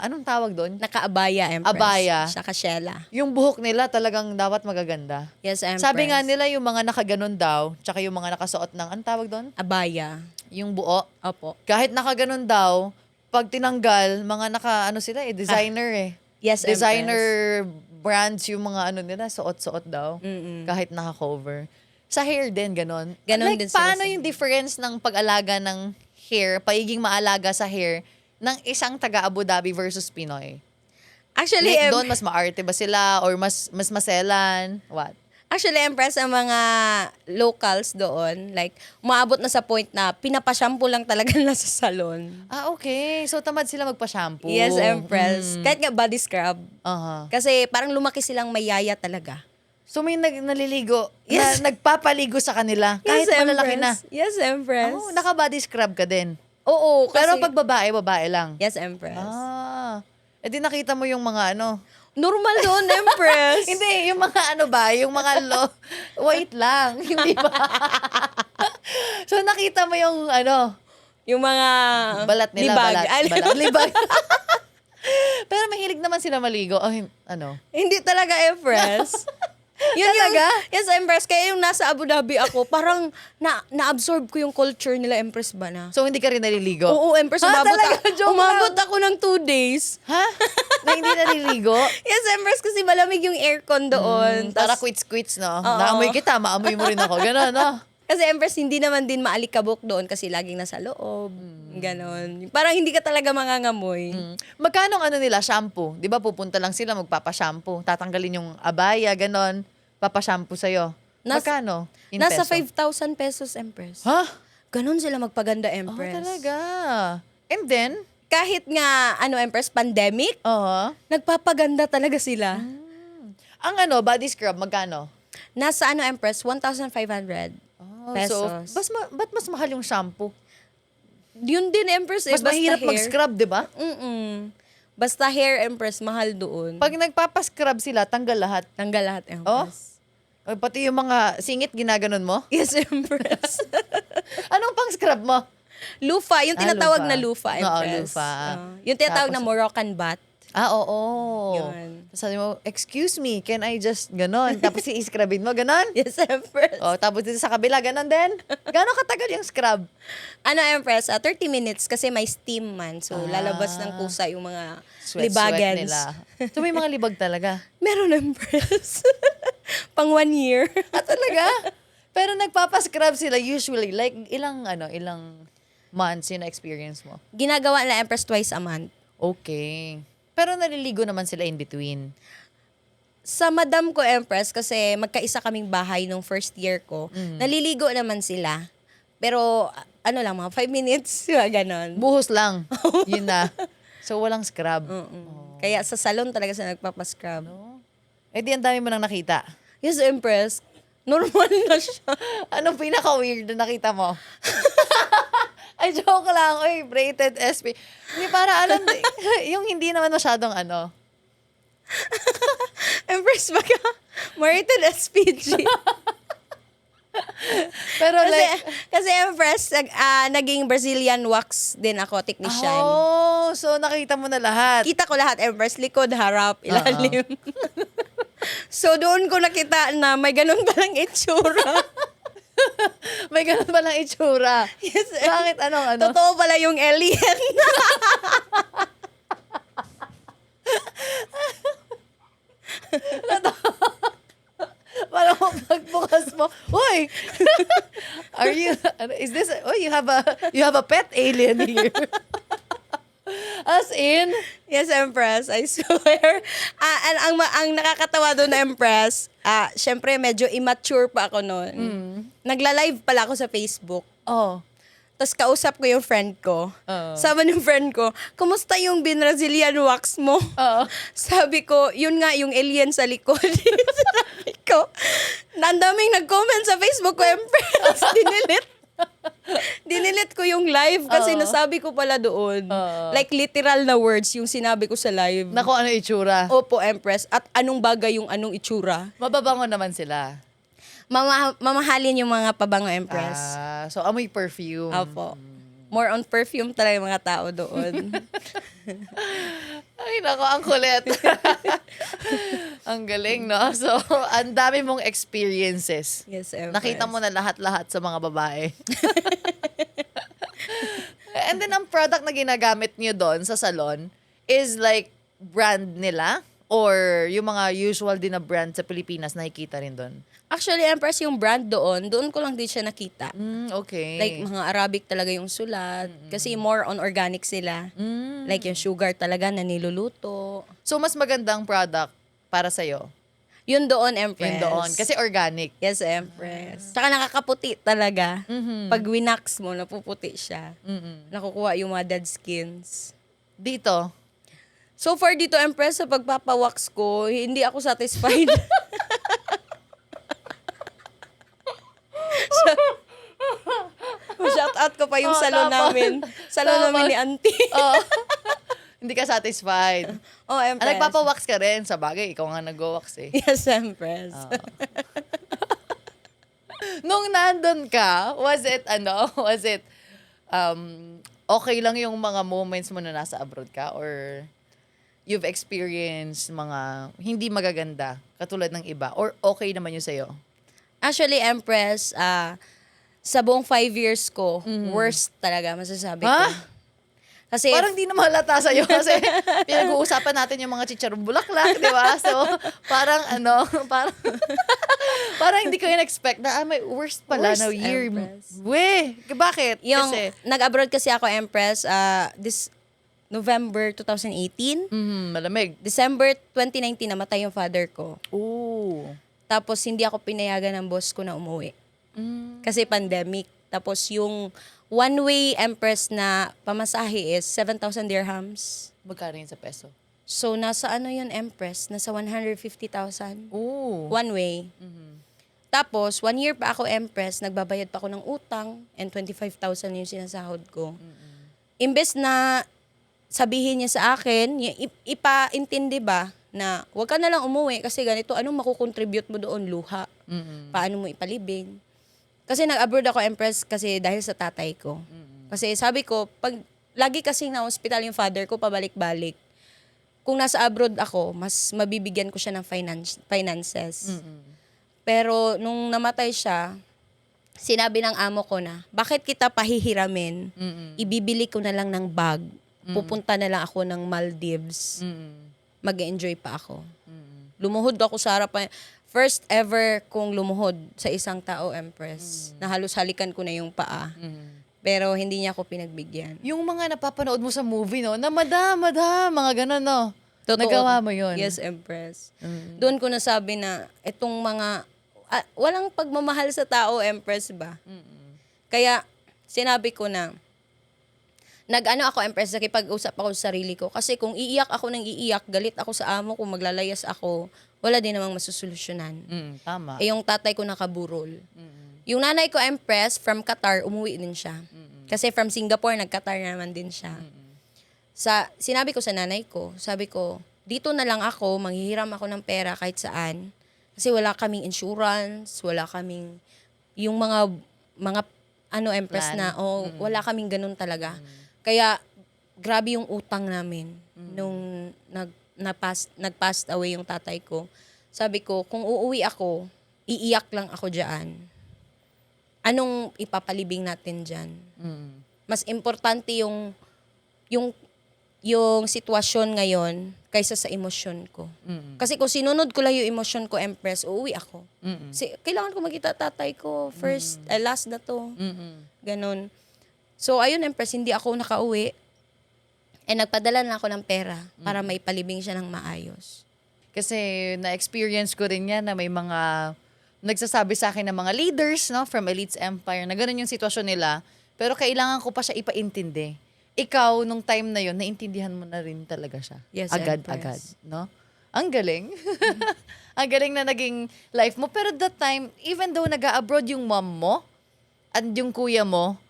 B: anong tawag doon?
C: Naka-abaya, Empress.
B: Abaya.
C: Saka Sheila.
B: Yung buhok nila talagang dapat magaganda.
C: Yes, Empress.
B: Sabi nga nila yung mga nakaganon daw, tsaka yung mga nakasuot ng, anong tawag doon?
C: Abaya.
B: Yung buo.
C: Opo.
B: Kahit nakaganon daw, pag tinanggal, mga designer
C: Yes,
B: Designer brands yung mga nila, suot-suot daw.
C: Mm-mm.
B: Kahit naka-cover. Sa hair din, ganon.
C: Ganon
B: like,
C: din sila
B: paano
C: sa
B: yung difference ng pag-alaga ng hair, pagiging maalaga sa hair, ng isang taga Abu Dhabi versus Pinoy?
C: Actually,
B: Like, doon, mas maarte ba sila? Or mas maselan? What?
C: Actually, Empress, ang mga locals doon, like, umaabot na sa point na pinapashampoo lang talaga nila sa salon.
B: Ah, okay. So, tamad sila magpa-shampoo.
C: Yes, Empress. Kahit nga body scrub.
B: Aha.
C: Kasi parang lumaki silang mayaya talaga.
B: So, may naliligo,
C: Yes.
B: nagpapaligo sa kanila. Kahit malalaki na.
C: Yes, Empress.
B: Oh, naka-body scrub ka din.
C: Oo, kasi...
B: Pero pag babae, babae lang.
C: Yes, Empress.
B: Ah. Eh di nakita mo yung mga
C: Normal doon, Empress.
B: Hindi, yung mga yung mga wait lang. Hindi ba? So nakita mo yung
C: Yung mga...
B: balat nila,
C: libag.
B: balat, libag. Pero mahilig naman sila maligo. Oh,
C: Hindi talaga, Empress. Yun
B: Talaga?
C: Yes, Empress. Kaya yung nasa Abu Dhabi ako, parang na-absorb ko yung culture nila, Empress ba na?
B: So hindi ka rin naliligo?
C: Oo, Empress.
B: Ha, talaga? Joke
C: Umabot
B: lang.
C: ako ng 2 days.
B: Ha? Na hindi naliligo?
C: Yes, Empress, kasi malamig yung aircon doon.
B: Para
C: Tas-
B: quits-quits, no?
C: Oo.
B: Naamoy kita, maamoy mo rin ako. Ganon, no?
C: Kasi Empress, hindi naman din maalikabok doon kasi laging nasa loob. Ganon. Parang hindi ka talaga mangangamoy.
B: Magkano nila, shampoo? Di ba pupunta lang sila, magpapa-shampoo. Tatanggalin yung abaya, ganon. Papa-shampoo sa'yo. Magkano? In
C: Nasa
B: peso?
C: 5,000 pesos, Empress.
B: Ha?
C: Ganon sila magpaganda,
B: Oh,
C: Empress.
B: talaga. And then?
C: Kahit nga, Empress, pandemic,
B: Oo.
C: nagpapaganda talaga sila.
B: Ang body scrub, magkano?
C: Nasa Empress, 1,500 pesos.
B: So, ba't mas mahal yung shampoo?
C: Yun din, Empress.
B: Mas mahirap mag-scrub, di ba?
C: Basta hair, Empress, mahal doon.
B: Pag nagpapa-scrub sila, tanggal lahat.
C: Tanggal lahat, Empress.
B: O, pati yung mga singit, ginaganon mo?
C: Yes, Empress.
B: Anong pang-scrub mo?
C: Lufa, yung tinatawag
B: lufa.
C: na lufa,
B: Oo,
C: Empress.
B: lufa.
C: Yung tinatawag
B: Tapos-
C: na Moroccan bath.
B: Ah, oo.
C: Yun.
B: Tapos sabi mo, excuse me, can I just ganon? Tapos i-scrubin mo, ganon?
C: Yes, Empress.
B: O, tapos dito sa kabila, ganon din? Gano'ng katagal yung scrub?
C: Empress, 30 minutes kasi may steam man. So, lalabas ng kusa yung mga
B: Sweat
C: libagans.
B: nila. So, may mga libag talaga.
C: Meron, Empress. Pang 1 year.
B: Ah, talaga? Pero nagpapascrub sila usually. Like, ilang months yung na-experience mo?
C: Ginagawa na Empress twice a month.
B: Okay. Pero naliligo naman sila in between.
C: Sa madam ko, Empress, kasi magkaisa kaming bahay nung first year ko, naliligo naman sila. Pero, lang, mga 5 minutes, ganon.
B: Buhos lang. Yun na. So, walang scrub.
C: Kaya sa salon talaga sila nagpapascrub.
B: Eh, di ang dami mo nang nakita.
C: Yes, Empress. Normal na siya.
B: Anong pinaka-weird na nakita mo? Ay, joke lang. Uy, braided SP. Hindi, para yung hindi naman masyadong
C: Empress, baka Marited SPG.
B: Pero
C: Kasi Empress, naging Brazilian wax din ako, technician.
B: oh, so nakita mo na lahat.
C: Kita ko lahat, Empress. Likod, harap, ilalim. So, doon ko nakita na may ganun palang itsura.
B: May ganun ba lang itsura?
C: Yes,
B: Bakit? Anong?
C: Totoo pala yung alien.
B: Parang pagbukas mo, uy! Is this, you have a pet alien here. As in?
C: Yes, Empress, I swear. Ang nakakatawa doon na Empress, syempre medyo immature pa ako noon. Nagla-live pala ako sa Facebook.
B: Oh.
C: Tapos kausap ko yung friend ko.
B: Oo.
C: Sabi ng friend ko, kumusta yung Brazilian wax mo?
B: Oo.
C: Sabi ko, yun nga yung alien sa likod. Sabi ko, ang daming nag-comment sa Facebook ko, Empress. Dinilit ko yung live kasi
B: Oo.
C: nasabi ko pala doon.
B: Oo.
C: Like literal na words yung sinabi ko sa live.
B: Naku, ano itsura?
C: Opo, Empress. At anong bagay yung anong itsura.
B: Mababango naman sila.
C: Mamahalin yung mga pabango, Empress.
B: So amoy perfume.
C: Opo. More on perfume talaga yung mga tao doon.
B: Ay, nako, ang kulit. Ang galing, no? So, ang dami mong experiences.
C: Yes, Empress.
B: Nakita mo na lahat-lahat sa mga babae. And then, ang product na ginagamit niyo doon sa salon is like brand nila? Or yung mga usual din na brand sa Pilipinas nakikita rin doon?
C: Actually, Empress, yung brand doon ko lang din siya nakita.
B: Okay.
C: Like, mga Arabic talaga yung sulat. Kasi more on organic sila. Like, yung sugar talaga na niluluto.
B: So, mas magandang product para sa'yo?
C: Yun doon, Empress.
B: Yun doon. Kasi organic.
C: Yes, Empress. Tsaka nakakaputi talaga. Pag winax mo, napuputi siya. Nakukuha yung mga dead skins.
B: Dito?
C: So far dito, Empress, sa pagpapawax ko, hindi ako satisfied. Shout out ko pa yung salon
B: tapos.
C: namin. Salon namin ni Auntie.
B: Oh. Hindi ka satisfied.
C: Oh, Empress.
B: Nagpapawax ka rin. Sa bagay, ikaw nga nag-wax eh.
C: Yes, Empress.
B: Nung nandun ka, was it okay lang yung mga moments mo na nasa abroad ka? Or you've experienced mga hindi magaganda katulad ng iba? Or okay naman yun sa'yo?
C: Actually, Empress, sa buong 5 years ko, worst talaga, masasabi ko.
B: Ha?
C: Kasi,
B: Parang di na mahalata sa'yo kasi pinag-uusapan natin yung mga chicharong bulaklak, di ba? So, parang parang hindi ko in-expect na may worst pala
C: Worst,
B: na year.
C: Empress.
B: Bakit?
C: yung,
B: Kasi,
C: nag-abroad kasi ako, Empress, this November 2018.
B: malamig.
C: December 2019, namatay yung father ko.
B: Ooh.
C: Tapos, hindi ako pinayagan ng boss ko na umuwi. Kasi pandemic. Tapos, yung one-way, Empress, na pamasahe is 7,000 dirhams.
B: Magkano yun sa peso?
C: So, nasa ano yun, Empress? Nasa 150,000.
B: Ooh.
C: One way. Tapos, 1 year pa ako, Empress, nagbabayad pa ako ng utang and 25,000 yung sinasahod ko. Imbes na sabihin niya sa akin, ipaintindi ba na huwag ka na lang umuwi kasi ganito, anong makukontribute mo doon? Luha. Paano mo ipalibing? Kasi nag-abroad ako, Empress, kasi dahil sa tatay ko. Kasi sabi ko, pag lagi kasing na hospital yung father ko, pabalik-balik. Kung nasa abroad ako, mas mabibigyan ko siya ng finances. Pero nung namatay siya, sinabi ng amo ko na, bakit kita pahihiramin? Ibibili ko na lang ng bag. Pupunta na lang ako ng Maldives. Mag-enjoy pa ako. Lumuhod ako sa harapan. First ever kong lumuhod sa isang tao, Empress. Na halos halikan ko na yung paa. Pero hindi niya ako pinagbigyan.
B: Yung mga napapanood mo sa movie, no? Na madam, mga ganun, no?
C: Totoo.
B: Nagawa mo yun?
C: Yes, Empress. Doon ko nasabi na itong mga, walang pagmamahal sa tao, Empress ba? Kaya sinabi ko na, nag-ano ako, Empress, nakipag-usap ako sa sarili ko. Kasi kung iiyak ako ng iiyak, galit ako sa amo ko, maglalayas ako, wala din namang masusolusyonan.
B: Tama.
C: Eh, yung tatay ko nakaburol. Yung nanay ko, Empress, from Qatar, umuwi din siya. Kasi from Singapore, nag-Qatar naman din siya. Sinabi ko sa nanay ko, sabi ko, dito na lang ako, manghihiram ako ng pera kahit saan. Kasi wala kaming insurance, wala kaming, yung mga Empress
B: Plan.
C: na, wala kaming ganun talaga. Kaya, grabe yung utang namin nung nag-passed away yung tatay ko. Sabi ko, kung uuwi ako, iiyak lang ako dyan. Anong ipapalibing natin dyan? Mas importante yung sitwasyon ngayon kaysa sa emosyon ko. Kasi kung sinunod ko lang yung emosyon ko, Empress, uuwi ako. Kailangan ko makita tatay ko first, last na to. Ganon. So, ayun, Empress, hindi ako nakauwi. Nagpadala na ako ng pera para maipalibing siya ng maayos.
B: Kasi na-experience ko rin yan na may mga nagsasabi sa akin ng mga leaders, no, from Elites Empire na ganun yung sitwasyon nila. Pero kailangan ko pa siya ipaintindi. Ikaw, nung time na yon, naintindihan mo na rin talaga siya.
C: Yes,
B: Agad-agad,
C: Empress.
B: no? Ang galing. Ang galing na naging life mo. Pero that time, even though nag-abroad yung mom mo, at yung kuya mo,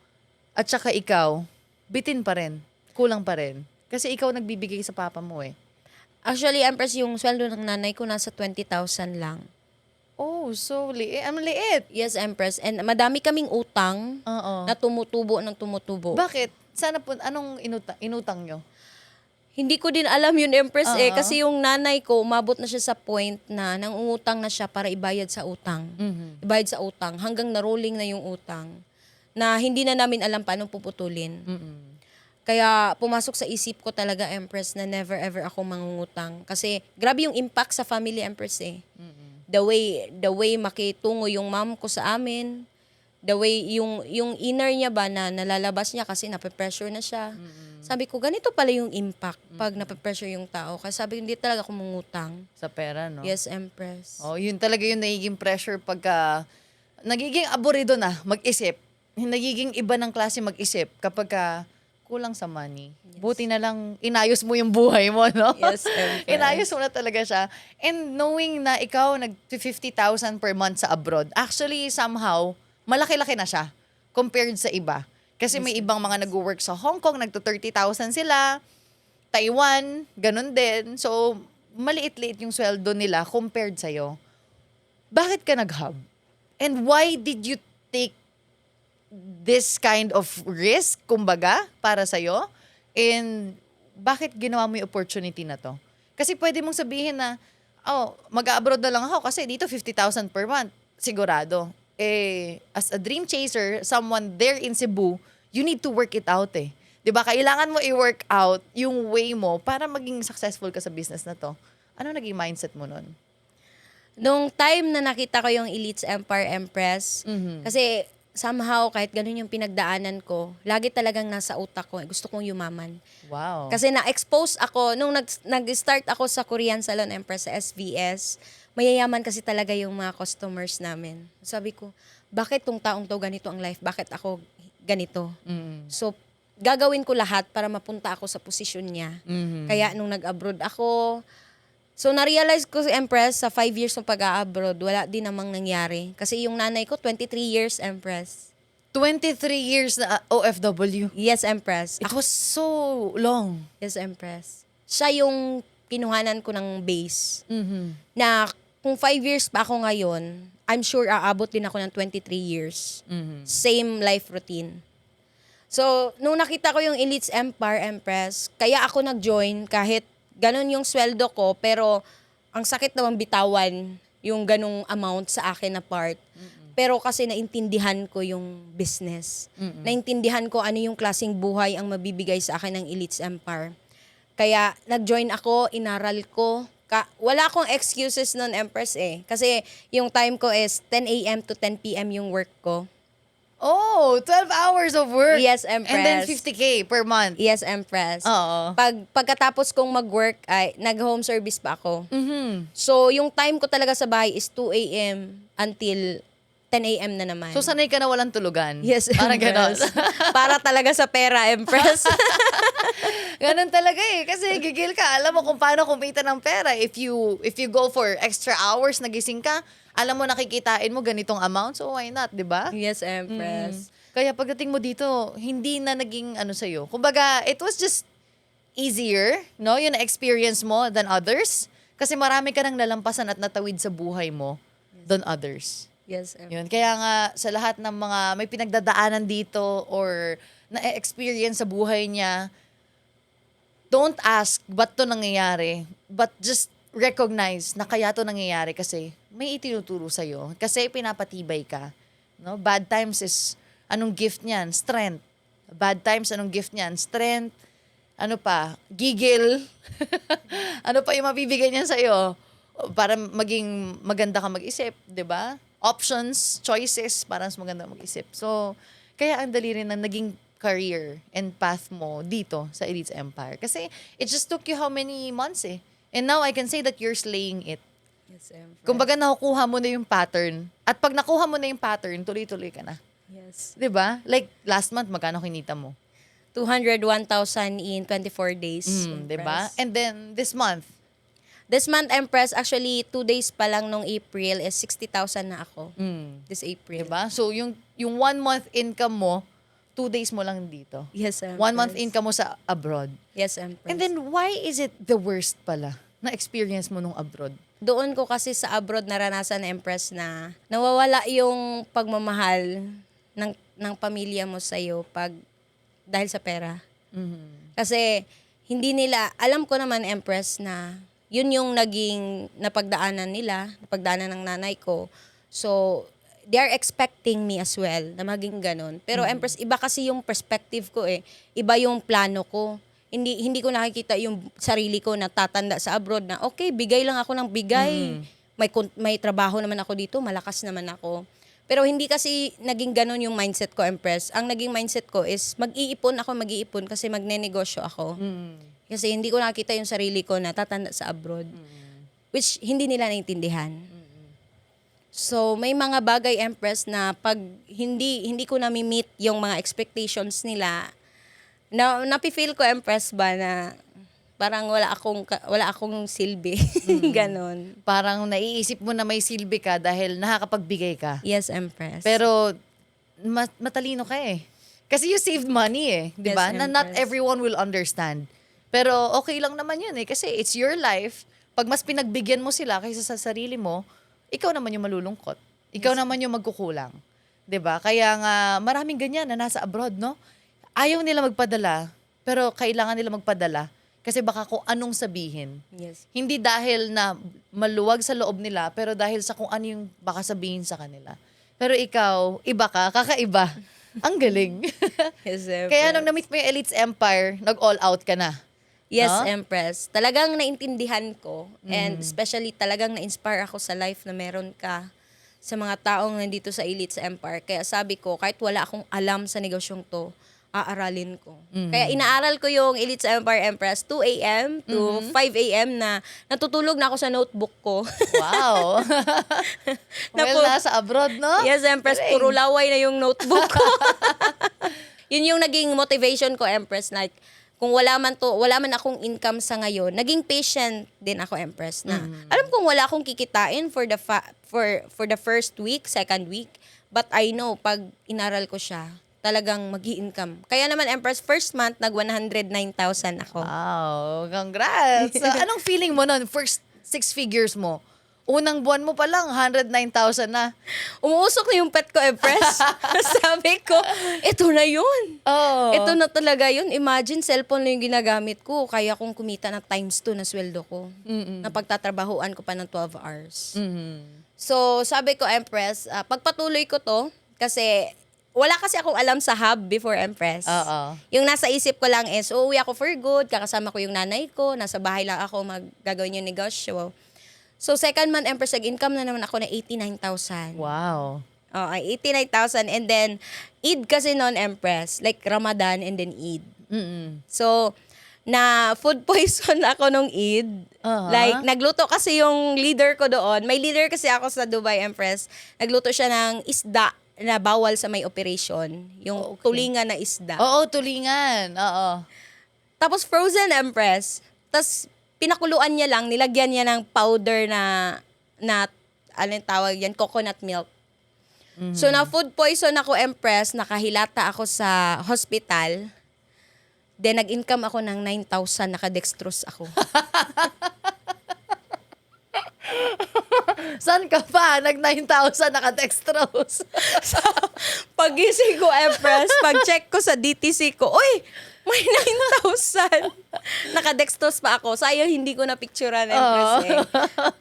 B: at saka ikaw, bitin pa rin. Kulang pa rin. Kasi ikaw nagbibigay sa papa mo eh.
C: Actually, Empress, yung sweldo ng nanay ko nasa 20,000 lang.
B: Oh, Oh, so liit. Ang liit.
C: Yes, Empress. And madami kaming utang
B: Oo.
C: na tumutubo ng tumutubo.
B: Bakit? Sana po, anong inutang nyo?
C: Hindi ko din alam yun, Empress,
B: Oo.
C: kasi yung nanay ko, umabot na siya sa point na nangungutang na siya para ibayad sa utang.
B: Mhm.
C: Ibayad sa utang hanggang na-rolling na yung utang na hindi na namin alam paano puputulin.
B: Mm-mm.
C: Kaya pumasok sa isip ko talaga, Empress, na never ever ako mangungutang. Kasi grabe yung impact sa family, Empress eh. The way makitungo yung mom ko sa amin, the way yung inner niya ba na nalalabas niya kasi nape-pressure na siya. Sabi ko, ganito pala yung impact pag nape-pressure yung tao. Kasi sabi ko, hindi talaga ako mangutang.
B: Sa pera, no?
C: Yes, Empress.
B: Oh, yun talaga yung nagiging pressure pagka nagiging aburido na mag-isip. Nagiging iba ng klase mag-isip kapag kulang sa money. Buti na lang inayos mo yung buhay mo, no?
C: Yes, Empress.
B: Inayos mo na talaga siya. And knowing na ikaw nag-50,000 per month sa abroad, actually somehow, malaki-laki na siya compared sa iba. Kasi may ibang mga nag-work sa Hong Kong, nagto-30,000 sila. Taiwan, ganun din. So, maliit-liit yung sweldo nila compared sa'yo. Bakit ka nag-hub? And why did you take this kind of risk, kumbaga, para sa'yo? And bakit ginawa mo yung opportunity na to? Kasi pwede mong sabihin na, oh, mag-abroad na lang ako kasi dito 50,000 per month. Sigurado. As a dream chaser, someone there in Cebu, you need to work it out eh. 'Di ba? Kailangan mo i-work out yung way mo para maging successful ka sa business na to. Ano naging mindset mo nun?
C: Nung time na nakita ko yung Elites Empire Empress, kasi somehow kahit ganun yung pinagdaanan ko, lagi talagang nasa utak ko, gusto kong yumaman.
B: Wow.
C: Kasi na-expose ako, nung nag-start ako sa Korean Salon Empress sa SVS, mayayaman kasi talaga yung mga customers namin. Sabi ko, bakit tong taong to ganito ang life? Bakit ako ganito? So, gagawin ko lahat para mapunta ako sa posisyon niya. Kaya nung nag-abroad ako, so na-realize ko, Empress, sa 5 years ng pag-a-abroad, wala din namang nangyari. Kasi yung nanay ko, 23 years, Empress.
B: 23 years na OFW.
C: Yes, Empress.
B: It was so long.
C: Yes, Empress. Siya yung kinuhanan ko ng base. Na kung 5 years pa ako ngayon, I'm sure aabot din ako ng 23 years. Same life routine. So, nung nakita ko yung Elites Empire Empress, kaya ako nag-join kahit ganun yung sweldo ko, pero ang sakit naman bitawan yung ganung amount sa akin na part. Pero kasi naintindihan ko yung business. Naintindihan ko ano yung klaseng buhay ang mabibigay sa akin ng Elites Empire. Kaya nag-join ako, inaral ko. Wala akong excuses nun, Empress eh. Kasi yung time ko is 10 a.m. to 10 p.m. yung work ko.
B: Oh, 12 hours of work.
C: Yes, Empress.
B: And then 50K per month.
C: Yes, Empress.
B: Oo.
C: Pagkatapos kong mag-work, ay nag-home service pa ako.
B: Mhm.
C: So, yung time ko talaga sa bahay is 2 a.m. until 10 a.m. na naman.
B: So, sanay ka na walang tulugan?
C: Yes,
B: Parang ganon.
C: Empress. Para talaga sa pera, Empress.
B: Ganon talaga eh. Kasi gigil ka. Alam mo kung paano kumita ng pera. If you go for extra hours, nagising ka, alam mo nakikitain mo ganitong amount. So, why not, di ba?
C: Yes, Empress.
B: Kaya pagdating mo dito, hindi na naging ano sa'yo. Kumbaga, it was just easier, no? Yung na-experience mo than others. Kasi marami ka nang nalampasan at natawid sa buhay mo than others.
C: Yes, Empress.
B: Yun. Kaya nga, sa lahat ng mga may pinagdadaanan dito or na-experience sa buhay niya, don't ask ba't to nangyayari, but just recognize na kaya to nangyayari kasi may itinuturo sa'yo. Kasi pinapatibay ka. No? Bad times is, anong gift niyan? Strength. Bad times, anong gift niyan? Strength. Ano pa? Gigil. Ano pa yung mabibigay niyan sa'yo? Para maging maganda ka mag-isip, di ba? Options, choices, para mas maganda mag-isip. So, kaya ang dali rin na naging career and path mo dito sa Elites Empire. Kasi it just took you how many months eh. And now I can say that you're slaying it.
C: Yes, Empress.
B: Kumbaga nakukuha mo na yung pattern. At pag nakuha mo na yung pattern, tuloy-tuloy ka na.
C: Yes.
B: 'Di ba? Like last month, magkano kinita mo?
C: 201,000 in 24 days.
B: 'Di ba? And then this month,
C: This month, Empress, actually, 2 days pa lang nung April is 60,000 na ako. This April.
B: 'di ba? So yung 1 month income mo, 2 days mo lang dito.
C: Yes, Empress.
B: 1 month income mo sa abroad.
C: Yes, Empress.
B: And then why is it the worst pala na experience mo nung abroad?
C: Doon ko kasi sa abroad naranasan, Empress, na nawawala yung pagmamahal ng pamilya mo sa'yo dahil sa pera. Kasi hindi nila, alam ko naman, Empress, na yun yung naging napagdaanan ng nanay ko. So, they are expecting me as well na maging ganun. Pero Empress, iba kasi yung perspective ko eh. Iba yung plano ko. Hindi ko nakikita yung sarili ko na tatanda sa abroad na okay, bigay lang ako ng bigay. May trabaho naman ako dito, malakas naman ako. Pero hindi kasi naging ganun yung mindset ko, Empress. Ang naging mindset ko is mag-iipon kasi magnenegosyo ako. Kasi hindi ko nakita yung sarili ko na tatanda sa abroad. Which hindi nila naintindihan. So, may mga bagay, Empress, na pag hindi ko na-meet yung mga expectations nila, napi-feel ko, Empress, ba na parang wala akong silbi. Ganon.
B: Parang naiisip mo na may silbi ka dahil nakakapagbigay ka.
C: Yes, Empress.
B: Pero matalino ka eh. Kasi you saved money eh, 'di ba?
C: Yes,
B: Na not
C: Empress.
B: everyone will understand. Pero okay lang naman 'yun eh kasi it's your life. Pag mas pinagbigyan mo sila kaysa sa sarili mo, ikaw naman yung malulungkot. Ikaw naman yung magkukulang. 'Di ba? Kaya nga maraming ganyan na nasa abroad, no? Ayaw nila magpadala, pero kailangan nila magpadala kasi baka kung anong sabihin.
C: Yes.
B: Hindi dahil na maluwag sa loob nila, pero dahil sa kung ano yung baka sabihin sa kanila. Pero ikaw, iba ka, kakaiba. Ang galing.
C: Yes, Empress.
B: Kaya nung na-meet mo yung Elites Empire, nag-all out ka na.
C: Yes,
B: No?
C: Empress. Talagang naintindihan ko and especially talagang na-inspire ako sa life na meron ka sa mga taong nandito sa Elites Empire. Kaya sabi ko, kahit wala akong alam sa negosyong to, aaralin ko. Kaya inaaral ko yung Elites Empire, Empress, 2 a.m. to 5 a.m. na natutulog na ako sa notebook ko.
B: Wow. Well, nasa abroad, no?
C: Yes, Empress,
B: Galing.
C: puro laway na yung notebook ko. Yun yung naging motivation ko, Empress. Like, kung wala man akong income sa ngayon, naging patient din ako, Empress, na alam kong wala akong kikitain for the first week, second week, but I know pag inaral ko siya, talagang mag-i-income. Kaya naman, Empress, first month, nag-109,000 ako.
B: Wow, congrats. So, anong feeling mo nun? First 6 figures mo. Unang buwan mo pa lang, 109,000 na.
C: Umuusok na yung pet ko, Empress. Sabi ko, ito na yun.
B: Oh.
C: Ito na talaga yun. Imagine, cellphone lang yung ginagamit ko. Kaya kong kumita ng times 2 na sweldo ko. Na pagtatrabahuan ko pa ng 12 hours. So, sabi ko, Empress, pagpatuloy ko to, kasi wala kasi akong alam sa hub before, Empress.
B: Oo.
C: Yung nasa isip ko lang is, uuwi ako for good, kakasama ko yung nanay ko, nasa bahay lang ako gagawin yung negosyo. So, second month, Empress, nag-income na naman ako na 89,000.
B: Wow.
C: Oh, 89,000. And then, Eid kasi noon, Empress. Like Ramadan and then Eid. So, na food poison ako nung Eid. Like, nagluto kasi yung leader ko doon. May leader kasi ako sa Dubai, Empress. Nagluto siya ng isda na bawal sa may operation. Yung tulingan na isda.
B: Oo, tulingan. Oo.
C: Tapos frozen, Empress. Tapos pinakuluan niya lang, nilagyan niya ng powder na anong tawag yan, coconut milk. So, na food poison ako, Empress, nakahilata ako sa hospital. Then, nag-income ako ng 9,000, nakadextrose ako.
B: Saan ka pa? Nag-9,000 naka-dextrose.
C: So, pagising ko, Empress, pag-check ko sa DTC ko, uy, may 9,000. Nakadextrose pa ako. Sayang hindi ko na-picturean, Empress. Eh.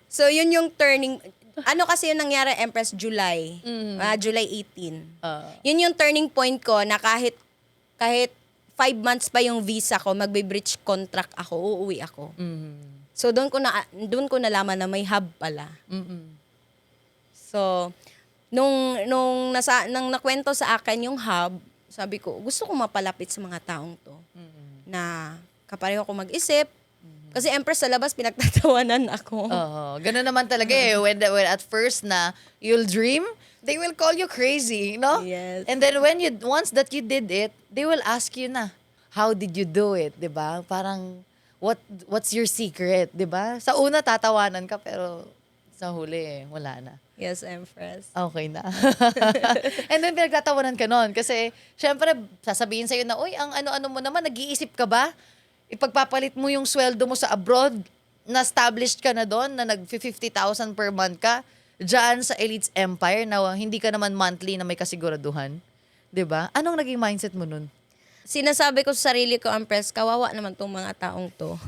C: So, yun yung turning. Ano kasi yung nangyari, Empress, July. July 18. Yun yung turning point ko na kahit 5 months pa yung visa ko, magbe-breach contract ako, uuwi ako. So, doon ko nalaman na may hub pala. So, nung nakwento sa akin yung hub, sabi ko, gusto ko mapalapit sa mga taong to. Na kapareho ko mag-isip. Kasi, Empress, sa labas, pinagtatawanan ako.
B: Ganun naman talaga eh. When at first na you'll dream, they will call you crazy, no?
C: Yes.
B: And then once that you did it, they will ask you na, how did you do it, 'di ba? Parang what's your secret, 'di ba? Sa una tatawanan ka pero sa huli wala na.
C: Yes, Empress.
B: Okay na. And then pinagtatawanan ka nun kasi syempre sasabihin sa'yo na, uy, ang ano-ano mo naman, nag-iisip ka ba? Ipagpapalit mo yung sweldo mo sa abroad na-established ka na doon, na nag-50,000 per month ka, dyan sa Elites Empire, na hindi ka naman monthly na may kasiguraduhan. 'Di ba? Anong naging mindset mo nun?
C: Sinasabi ko sa sarili ko, Empress, kawawa naman tong mga taong to.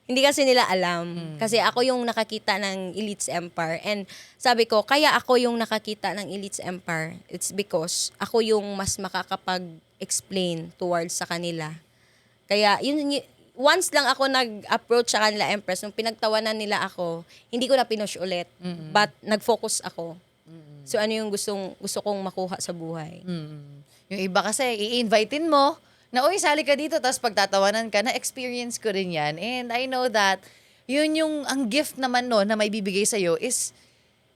C: Hindi kasi nila alam. Kasi ako yung nakakita ng Elites Empire. And sabi ko, kaya ako yung nakakita ng Elites Empire. It's because ako yung mas makakapag-explain towards sa kanila. Kaya once lang ako nag-approach sa kanila, Empress, nung pinagtawanan nila ako, hindi ko na pinush ulit. But nag-focus ako. So ano yung gusto kong makuha sa buhay.
B: Yung iba kasi, i-invitein mo, na, uy, sali ka dito, tapos pagtatawanan ka, na-experience ko rin yan. And I know that, ang gift naman no, na may bibigay sa'yo is,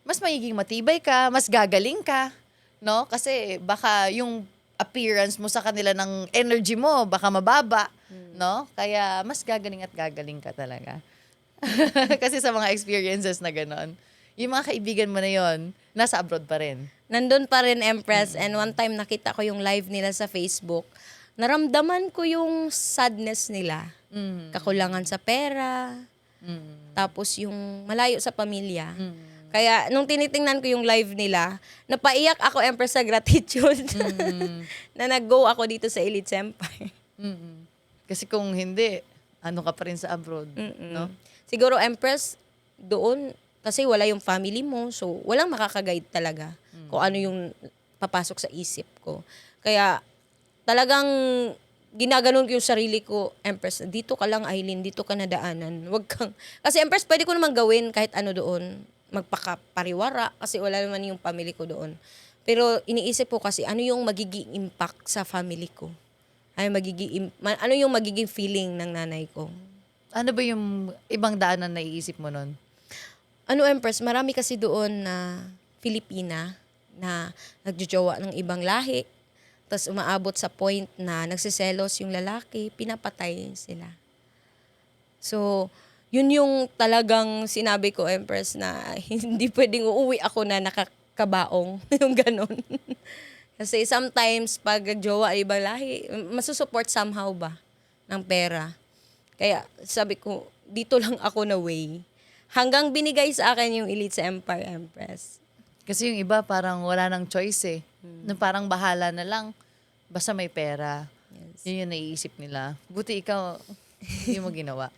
B: mas magiging matibay ka, mas gagaling ka, no? Kasi baka yung appearance mo sa kanila ng energy mo, baka mababa, no? Kaya mas gagaling at gagaling ka talaga. Kasi sa mga experiences na ganon, yung mga kaibigan mo na yon, nasa abroad pa rin.
C: Nandun pa rin, Empress. And one time nakita ko yung live nila sa Facebook. Naramdaman ko yung sadness nila. Kakulangan sa pera. Tapos yung malayo sa pamilya. Kaya nung tinitingnan ko yung live nila, napaiyak ako, Empress, sa gratitude. Na nag-go ako dito sa Elites Empire.
B: Kasi kung hindi, ano ka pa rin sa abroad, no?
C: Siguro, Empress, doon, kasi wala yung family mo, so walang makaka-guide talaga kung ano yung papasok sa isip ko. Kaya talagang ginaganon ko yung sarili ko, Empress, dito ka lang, Aileen, dito ka nadaanan. Wag kang, kasi Empress, pwede ko naman gawin kahit ano doon, magpakapariwara, kasi wala naman yung family ko doon. Pero iniisip ko kasi, ano yung magiging impact sa family ko? Ano yung magiging feeling ng nanay ko?
B: Ano ba yung ibang daanan na iisip mo nun?
C: Ano, Empress, marami kasi doon na Filipina na nagjojowa ng ibang lahi. Tapos umaabot sa point na nagsiselos yung lalaki, pinapatay sila. So, yun yung talagang sinabi ko, Empress, na hindi pwedeng uuwi ako na nakakabaong. Yung ganon. Kasi sometimes, pag jowa ay ibang lahi, masusupport somehow ba ng pera. Kaya sabi ko, dito lang ako na way. Hanggang binigay sa akin yung Elites Empire, Empress.
B: Kasi yung iba parang wala nang choice eh. Na parang bahala na lang. Basta may pera.
C: Yes.
B: Yun yung naiisip nila. Buti ikaw, hindi mo ginawa.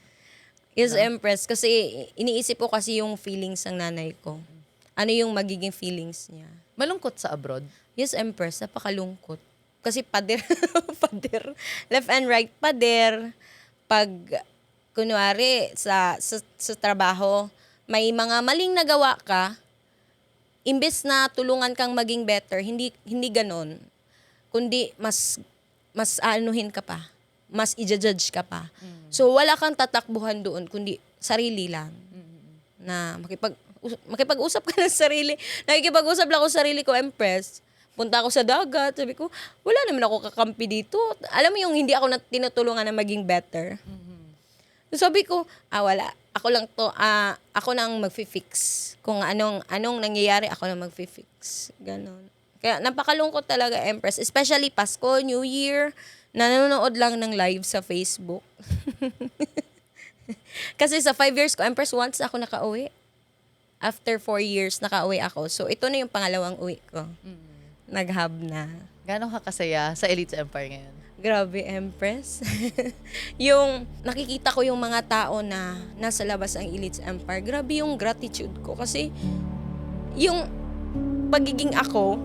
C: Yes, Empress. Kasi iniisip ko kasi yung feelings ng nanay ko. Ano yung magiging feelings niya.
B: Malungkot sa abroad.
C: Yes, Empress. Napakalungkot. Kasi pader. Pader. Left and right, pader. Pag, kunwari, sa trabaho, may mga maling nagawa ka, imbes na tulungan kang maging better, hindi ganon. Kundi mas aanuhin ka pa. Mas i-judge ka pa. So, wala kang tatakbuhan doon, kundi sarili lang. Na makipag-usap ka ng sarili. Nakikipag-usap lang ako sa sarili ko, Empress. Punta ako sa dagat, sabi ko, wala naman ako kakampi dito. Alam mo yung hindi ako tinutulungan na maging better. So, sabi ko, wala. Ako nang magfi-fix. Kung anong nangyayari, ako nang magfi-fix. Ganon. Kaya napakalungkot talaga, Empress. Especially Pasko, New Year, nanonood lang ng live sa Facebook. Kasi sa 5 years ko, Empress, once ako nakauwi. After 4 years, nakauwi ako. So, ito na yung pangalawang uwi ko. Nag-hub na.
B: Gano'n ka kasaya sa Elites Empire ngayon?
C: Grabe, Empress. Yung nakikita ko yung mga tao na nasa labas ng Elites Empire, grabe yung gratitude ko. Kasi yung pagiging ako,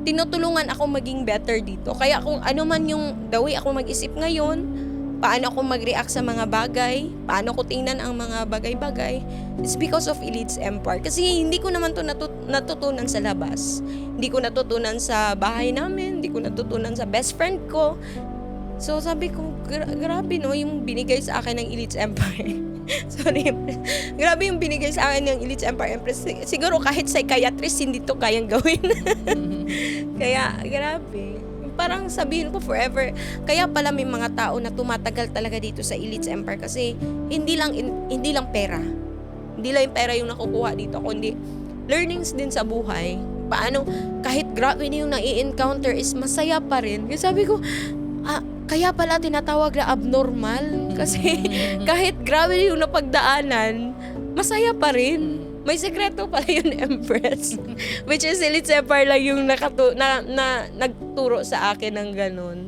C: tinutulungan ako maging better dito. Kaya kung ano man yung the way ako mag-isip ngayon, paano ako mag-react sa mga bagay, paano ko tingnan ang mga bagay-bagay, it's because of Elites Empire. Kasi hindi ko naman to natutunan sa labas. Hindi ko natutunan sa bahay namin, hindi ko natutunan sa best friend ko. So sabi ko, grabe no, yung binigay sa akin ng Elites Empire. Sorry, grabe yung binigay sa akin ng Elites Empire. Siguro kahit psychiatrist, hindi to kayang gawin. Kaya, grabe. Parang sabihin ko forever. Kaya pala may mga tao na tumatagal talaga dito sa Elites Empire kasi hindi lang pera. Hindi lang yung pera yung nakukuha dito, kundi learnings din sa buhay. Paano kahit grabe na yung nai-encounter is masaya pa rin. Kasi sabi ko, kaya pala tinatawag na abnormal. Kasi kahit grabe yung napagdaanan, masaya pa rin. May sekreto pala yun, Empress. Which is Elite Empire lang yung nagturo sa akin ng ganun.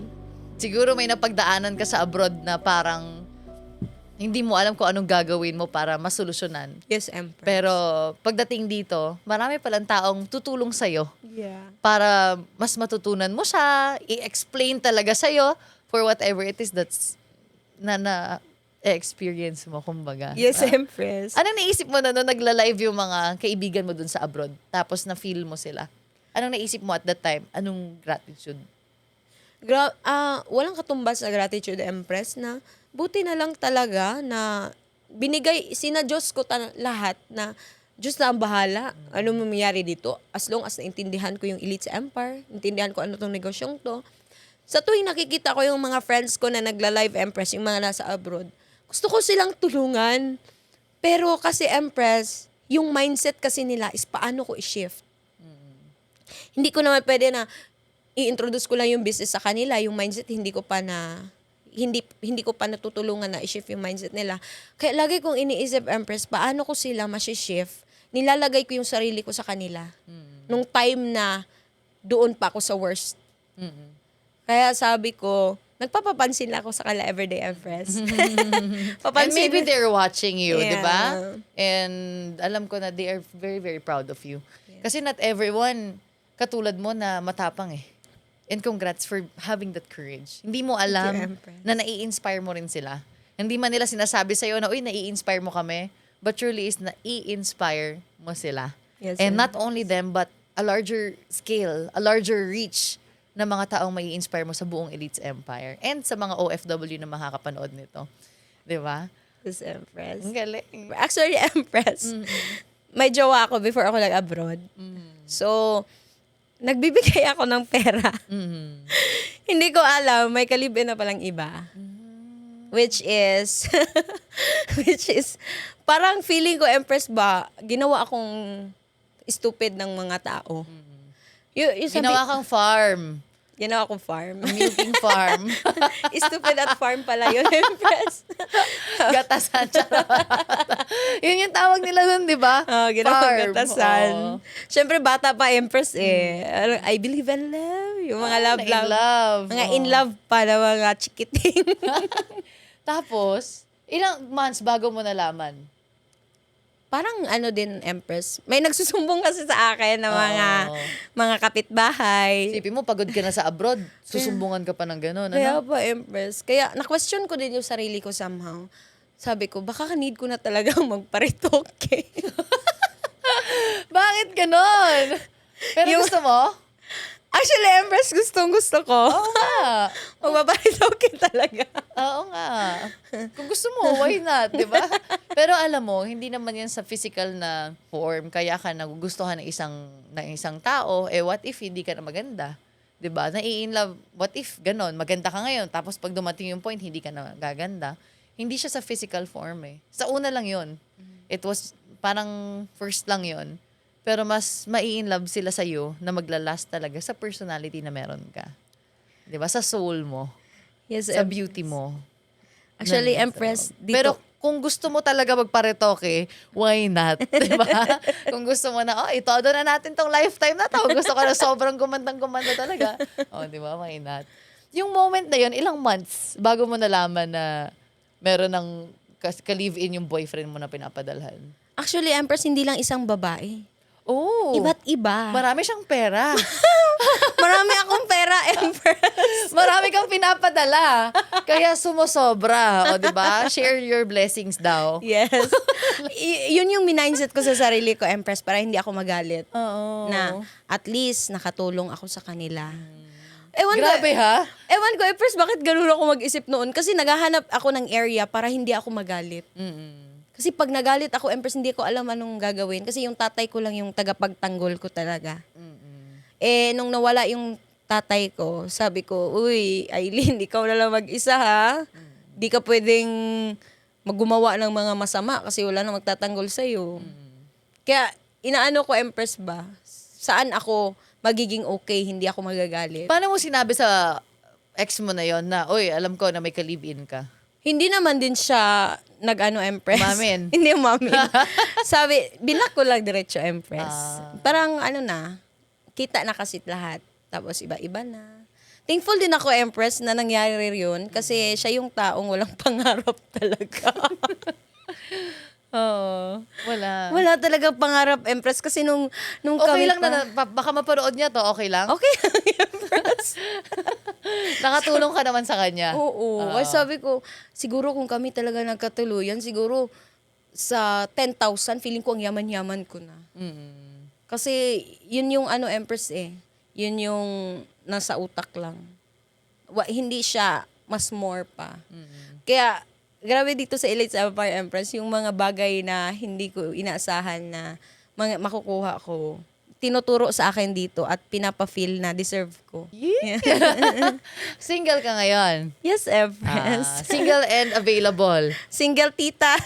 B: Siguro may napagdaanan ka sa abroad na parang hindi mo alam kung anong gagawin mo para masolusyonan.
C: Yes, Empress.
B: Pero pagdating dito, marami palang taong tutulong sa'yo
C: Yeah.
B: para mas matutunan mo siya, i-explain talaga sa'yo for whatever it is that's na-experience mo, kumbaga.
C: Yes,
B: Ah.
C: Empress.
B: Anong naisip mo na nung nagla-live yung mga kaibigan mo dun sa abroad, tapos na-feel mo sila? Anong naisip mo at that time? Anong gratitude?
C: Walang katumbas sa gratitude, Empress, na buti na lang talaga na binigay, Diyos ko lahat na Diyos na ang bahala. Ano mangyayari dito? As long as naintindihan ko yung Elite Empire, intindihan ko ano tong negosyong to. Sa tuwing nakikita ko yung mga friends ko na nagla-live, Empress, yung mga nasa abroad, gusto ko silang tulungan. Pero kasi, Empress, yung mindset kasi nila is paano ko i-shift. Hindi ko naman pwede na i-introduce ko lang yung business sa kanila, yung mindset hindi ko pa natutulungan na i-shift yung mindset nila. Kaya lagi kong iniisip, Empress, paano ko sila ma-shift? Nilalagay ko yung sarili ko sa kanila. Nung time na doon pa ako sa worst. Kaya sabi ko, nagpapapansin lang ako sa kanila everyday, Empress.
B: And maybe they're watching you,
C: Yeah.
B: di ba? And alam ko na they are very, very proud of you. Kasi not everyone katulad mo na matapang eh. And congrats for having that courage. Hindi mo
C: Thank you,
B: alam
C: Empress.
B: na nai-inspire mo rin sila. Hindi man nila sinasabi sa'yo na, uy, nai-inspire mo kami. But truly is nai-inspire mo sila.
C: Yes,
B: And not
C: Empress.
B: only them, but a larger scale, a larger reach na mga taong may inspire mo sa buong Elite Empire. And sa mga OFW na makakapanood nito. Di ba?
C: Yes, Empress.
B: Ang galing.
C: Actually, Empress, may jowa ako before ako nag-abroad. So, nagbibigay ako ng pera. Hindi ko alam, may kalibin na palang iba. Which is, parang feeling ko, Empress ba, ginawa akong stupid ng mga tao.
B: Ginawa kang farm.
C: Ginawa akong farm.
B: Milking farm.
C: Stupid at farm pala yun, Empress.
B: Gatasan. Charot. Yun yung tawag nila nun, di ba?
C: Ginawa
B: Farm.
C: gatasan.
B: Oo.
C: Siyempre, bata pa, Empress eh. I believe in love. Yung mga love,
B: Na in love.
C: Mga
B: Oo.
C: in love pa na mga chikiting.
B: Tapos, ilang months bago mo nalaman?
C: Parang ano din, Empress. May nagsusumbong kasi sa akin na
B: Oo.
C: mga kapitbahay.
B: Isipin mo, pagod ka na sa abroad, susumbungan ka pa ng gano'n.
C: Kaya
B: Ano?
C: pa, Empress. Kaya na-question ko din yung sarili ko somehow. Sabi ko, baka need ko na talagang magparitoke.
B: Bakit gano'n? Pero
C: Yung-
B: gusto mo?
C: Actually, Empress, gustong-gusto ko.
B: Oo nga.
C: Magpaparitoke talaga.
B: Oo nga. Kung gusto mo, why not, di ba? Pero alam mo, hindi naman yan sa physical na form. Kaya ka nagugustuhan ng isang tao, what if hindi ka na maganda? Di ba? Nai-in love, what if ganon, maganda ka ngayon, tapos pag dumating yung point, hindi ka na gaganda. Hindi siya sa physical form eh. Sa una lang yun. It was parang first lang yun. Pero mas mai-in love sila sa'yo na maglalast talaga sa personality na meron ka. Di ba? Sa soul mo.
C: Yes,
B: Sa beauty mo.
C: Actually,
B: Nandun sa
C: Empress,
B: loob.
C: dito.
B: Pero kung gusto mo talaga magparetoke, why not? Diba? Kung gusto mo na, itodo na natin tong lifetime na to. Gusto ko na sobrang gumandang-gumanda talaga. Diba? Why not? Yung moment na yun, ilang months bago mo nalaman na meron ng ka-live-in yung boyfriend mo na pinapadalhan?
C: Actually, Empress, hindi lang isang babae.
B: Oh.
C: Iba't iba.
B: Marami siyang pera.
C: Marami akong pera, Empress.
B: Marami kang pinapadala. Kaya sumosobra. O, diba? Share your blessings daw.
C: Yes. Yun yung mindset ko sa sarili ko, Empress, para hindi ako magalit.
B: Oo.
C: Na at least nakatulong ako sa kanila.
B: Grabe ha?
C: Ewan ko, Empress, bakit ganun ako mag-isip noon? Kasi naghahanap ako ng area para hindi ako magalit. Kasi pag nagalit ako, Empress, hindi ko alam anong gagawin. Kasi yung tatay ko lang yung tagapagtanggol ko talaga. Nung nawala yung tatay ko, sabi ko, uy, Aileen, ikaw na lang mag-isa ha. Di ka pwedeng maggumawa ng mga masama kasi wala na magtatanggol sa'yo. Kaya, inaano ko, Empress ba? Saan ako magiging okay, hindi ako magagalit.
B: Paano mo sinabi sa ex mo na yon na, uy, alam ko na may ka-live-in ka.
C: Hindi naman din siya nag-ano, Empress.
B: Umamin.
C: Hindi umamin. Sabi, binak ko lang diretso, Empress. Parang ano na, kita na kasi lahat. Tapos iba-iba na. Thankful din ako, Empress, na nangyari yun. Kasi siya yung taong walang pangarap talaga. Oo.
B: Wala.
C: Wala talagang pangarap, Empress. Kasi nung
B: Okay
C: kami
B: lang na, baka mapanood niya to, okay lang?
C: Okay lang, Empress.
B: Nakatulong ka naman sa kanya.
C: Oo. Kasi sabi ko, siguro kung kami talaga nagkatuluyan, siguro sa 10,000, feeling ko ang yaman-yaman ko na.
B: Mm.
C: Kasi yun yung ano, Empress Yun yung nasa utak lang. Hindi siya mas more pa. Kaya, grabe dito sa Elite Empire, Empress, yung mga bagay na hindi ko inaasahan na makukuha ko, tinuturo sa akin dito at pinapa-feel na deserve ko.
B: Single ka ngayon.
C: Yes, Empress.
B: Single and available.
C: Single tita.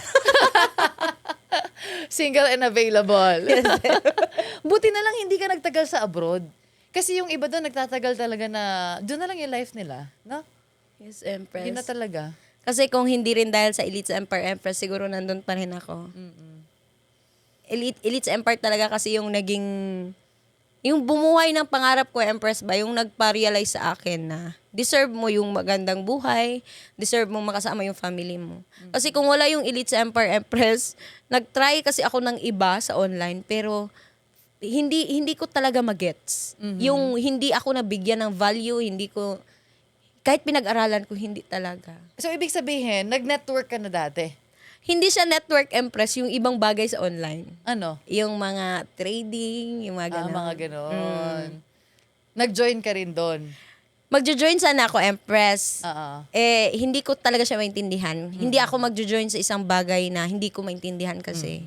B: Single and available. Buti na lang hindi ka nagtagal sa abroad. Kasi yung iba doon nagtatagal talaga na doon na lang yung life nila. No?
C: Yes, Empress.
B: Yun na talaga.
C: Kasi kung hindi rin dahil sa Elite Empire, Empress, siguro nandun pa rin ako. Elite Empire talaga kasi yung naging, yung bumuhay ng pangarap ko, Empress ba, yung nagpa-realize sa akin na deserve mo yung magandang buhay, deserve mo makasama yung family mo. Kasi kung wala yung Elite Empire, Empress, nag-try kasi ako ng iba sa online, pero hindi ko talaga magets. Yung hindi ako nabigyan ng value, hindi ko, kahit pinag-aralan ko, hindi talaga.
B: So, ibig sabihin, nag-network ka na dati.
C: Hindi siya network, Empress, yung ibang bagay sa online.
B: Ano?
C: Yung mga trading, yung mga gano'n.
B: Mga ganon. Nag-join ka rin doon.
C: Magjo-join sana ako, Empress.
B: Oo.
C: Hindi ko talaga siya maintindihan. Hindi ako magjo-join sa isang bagay na hindi ko maintindihan kasi.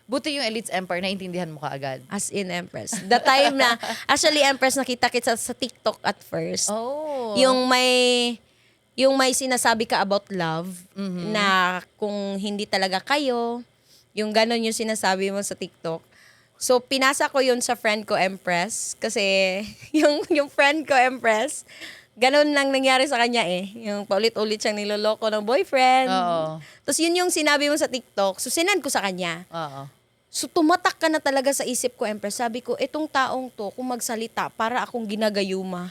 B: Buti yung Elite Empire, naintindihan mo kaagad.
C: As in, Empress. The time na, actually, Empress, nakita kita sa TikTok at first.
B: Oh.
C: Yung may sinasabi ka about love, na kung hindi talaga kayo, yung gano'n yung sinasabi mo sa TikTok. So, pinasa ko yun sa friend ko, Empress. Kasi, yung friend ko, Empress, gano'n lang nangyari sa kanya Yung paulit-ulit siyang niloloko ng boyfriend.
B: Oo.
C: Tapos yun yung sinabi mo sa TikTok. So, sinend ko sa kanya.
B: Oo.
C: So, tumatak ka na talaga sa isip ko, Empress. Sabi ko, itong taong to, kung magsalita, para akong ginagayuma.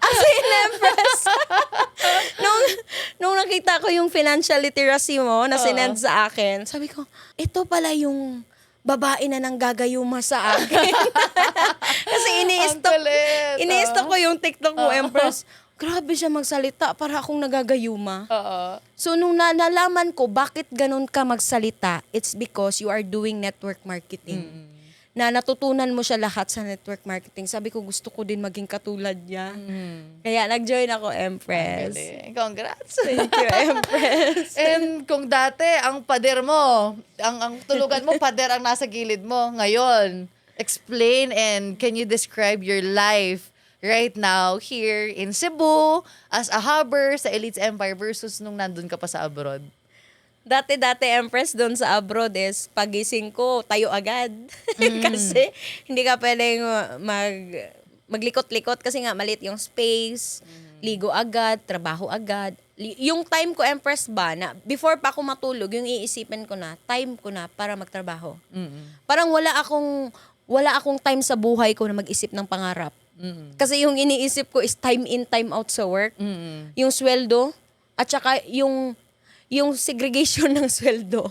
C: As in, Empress. nung nakita ko yung financial literacy mo na sinend sa akin, sabi ko, ito pala yung babae na nang gagayuma sa akin. Kasi ini-stop ko yung TikTok mo, Empress. Grabe siya magsalita, para akong nagagayuma.
B: Oo.
C: So, nung nalaman ko bakit ganun ka magsalita, it's because you are doing network marketing. Na natutunan mo siya lahat sa network marketing. Sabi ko, gusto ko din maging katulad niya. Kaya nag-join ako, Empress.
B: Galing. Congrats.
C: Thank you, Empress.
B: And kung dati, ang pader mo, ang tulugan mo, pader ang nasa gilid mo. Ngayon, explain and can you describe your life right now here in Cebu as a hubber sa Elite Empire versus nung nandun ka pa sa abroad?
C: Dati, Empress, doon sa abroad is pagising ko, tayo agad. Kasi hindi ka pwedeng maglikot-likot kasi nga malit yung space, ligo agad, trabaho agad. Yung time ko, Empress ba, na before pa ako matulog, yung iisipin ko na, time ko na para magtrabaho. Parang wala akong time sa buhay ko na mag-isip ng pangarap. Kasi yung iniisip ko is time in, time out sa work. Yung sweldo, at saka yung segregation ng sweldo.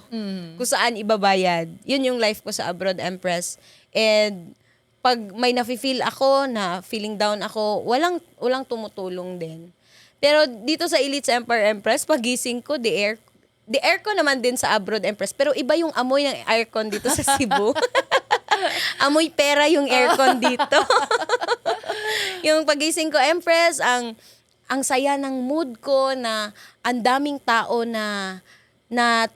C: Kung saan ibabayad. Yun yung life ko sa abroad, Empress. And pag may nafe-feel ako na feeling down ako, walang tumutulong din. Pero dito sa Elite Empire, Empress, pagising ko, the aircon naman din sa abroad, Empress. Pero iba yung amoy ng aircon dito sa Cebu. Amoy pera yung aircon dito. Yung pagising ko, Empress, ang saya ng mood ko na ang daming tao na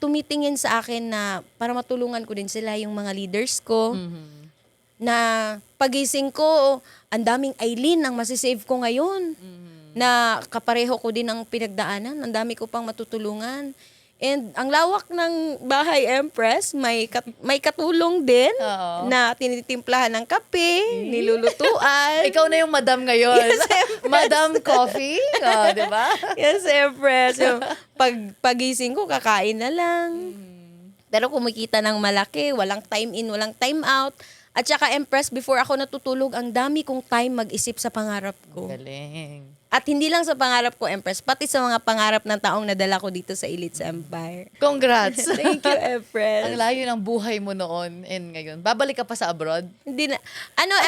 C: tumitingin sa akin na para matulungan ko din sila, yung mga leaders ko. Na pagising ko, ang daming Aileen ang masisave ko ngayon. Na kapareho ko din ang pinagdaanan. Ang dami ko pang matutulungan. And ang lawak ng bahay, Empress, may katulong din
B: Oo.
C: na tinitimplahan ng kape, nilulutuan.
B: Ikaw na yung madam ngayon.
C: Yes, Empress.
B: Madam Coffee. Oh, di ba?
C: Yes, Empress. Yung pagising ko, kakain na lang. Pero kumikita ng malaki, walang time in, walang time out. At saka, Empress, before ako natutulog, ang dami kong time mag-isip sa pangarap ko.
B: Galing.
C: At hindi lang sa pangarap ko, Empress, pati sa mga pangarap ng taong nadala ko dito sa Elites Empire.
B: Congrats.
C: Thank you, Empress.
B: Ang layo ng buhay mo noon and ngayon. Babalik ka pa sa abroad?
C: Hindi na,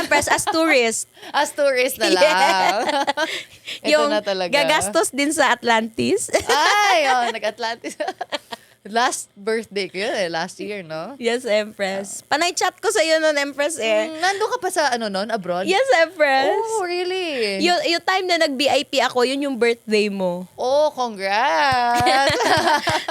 C: Empress, as tourist,
B: As tourist na lang. Ito
C: yung
B: na talaga.
C: gagastos din sa Atlantis.
B: Ay, nag-Atlantis. Last birthday ko yun last year, no?
C: Yes, Empress. Panay chat ko sa iyo noon, Empress eh.
B: Nandun ka pa sa noon, abroad?
C: Yes, Empress.
B: Oh, really?
C: Yung time na nag-VIP ako, yun yung birthday mo.
B: Oh, congrats!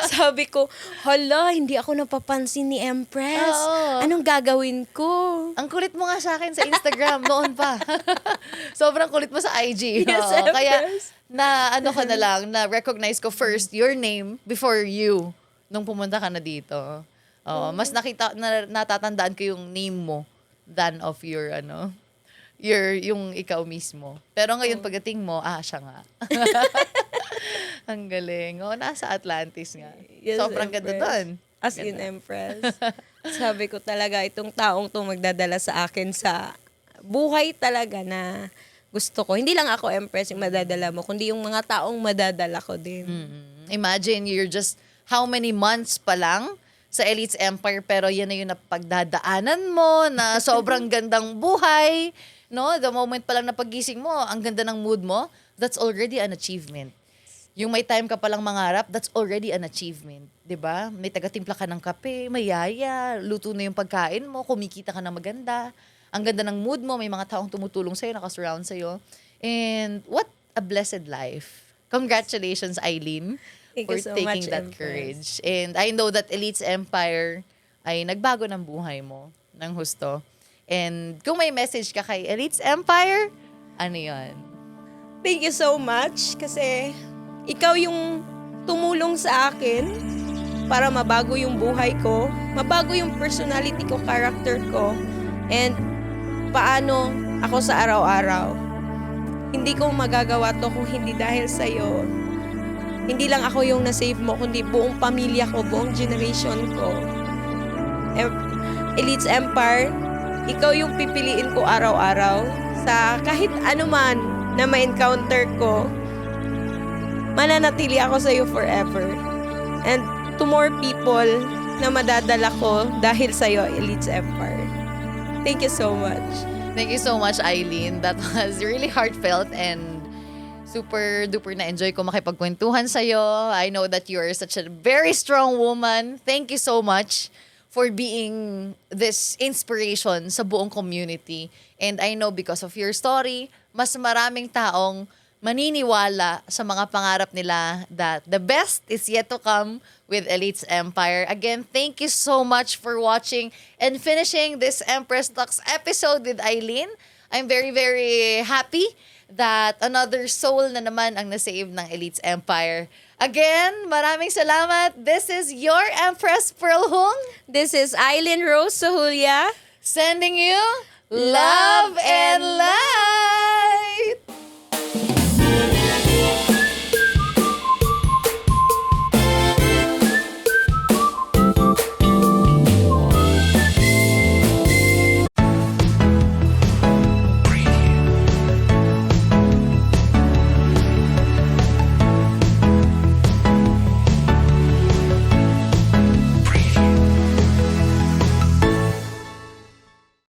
C: Sabi ko, hala, hindi ako napapansin ni Empress.
B: Oo.
C: Anong gagawin ko?
B: Ang kulit mo nga sa akin sa Instagram noon pa. Sobrang kulit mo sa IG.
C: Yes,
B: Oo, kaya
C: Empress.
B: ka na lang, na-recognize ko first your name before you nung pumunta ka na dito. Mas natatandaan ko yung name mo than of your, yung ikaw mismo. Pero ngayon pagdating mo, siya nga. Ang galing. Nasa Atlantis nga.
C: Yes,
B: Sobrang ganda
C: Empress.
B: doon.
C: As in, Empress. Sabi ko talaga, itong taong to magdadala sa akin sa buhay talaga na gusto ko. Hindi lang ako, Empress, yung madadala mo, kundi yung mga taong madadala ko din.
B: Imagine, you're just how many months pa lang sa Elites Empire, pero yan na yung napagdadaanan mo, na sobrang gandang buhay. No? The moment pa lang na pagising mo, ang ganda ng mood mo, that's already an achievement. Yung may time ka palang mangarap, that's already an achievement. 'Di ba? May tagatimpla ka ng kape, may yaya, luto na yung pagkain mo, kumikita ka ng maganda. Ang ganda ng mood mo, may mga taong tumutulong sa'yo, nakasurround sa'yo. And what a blessed life. Congratulations, Eileen,
C: Thank
B: for
C: you so
B: taking
C: much,
B: that
C: Empress.
B: courage. And I know that Elites Empire ay nagbago ng buhay mo ng husto. And kung may message ka kay Elites Empire, ano yun?
C: Thank you so much kasi ikaw yung tumulong sa akin para mabago yung buhay ko, mabago yung personality ko, character ko, and paano ako sa araw-araw. Hindi ko magagawa to kung hindi dahil sa'yo. Hindi lang ako yung na-save mo, kundi buong pamilya ko, buong generation ko. Elites Empire, ikaw yung pipiliin ko araw-araw sa kahit ano man na ma-encounter ko. Mananatili ako sa iyo forever. And to more people na madadala ko dahil sa iyo, Elites Empire. Thank you so much.
B: Thank you so much, Eileen. That was really heartfelt and super duper na-enjoy ko makipagkwentuhan sa'yo. I know that you are such a very strong woman. Thank you so much for being this inspiration sa buong community. And I know because of your story, mas maraming taong maniniwala sa mga pangarap nila that the best is yet to come with Elites Empire. Again, thank you so much for watching and finishing this Empress Talks episode with Eileen. I'm very, very happy that another soul na naman ang nasave ng Elites Empire. Again, maraming salamat. This is your Empress Pearl Hung,
C: This is Eileen Rose Sohulia.
B: sending you love and light.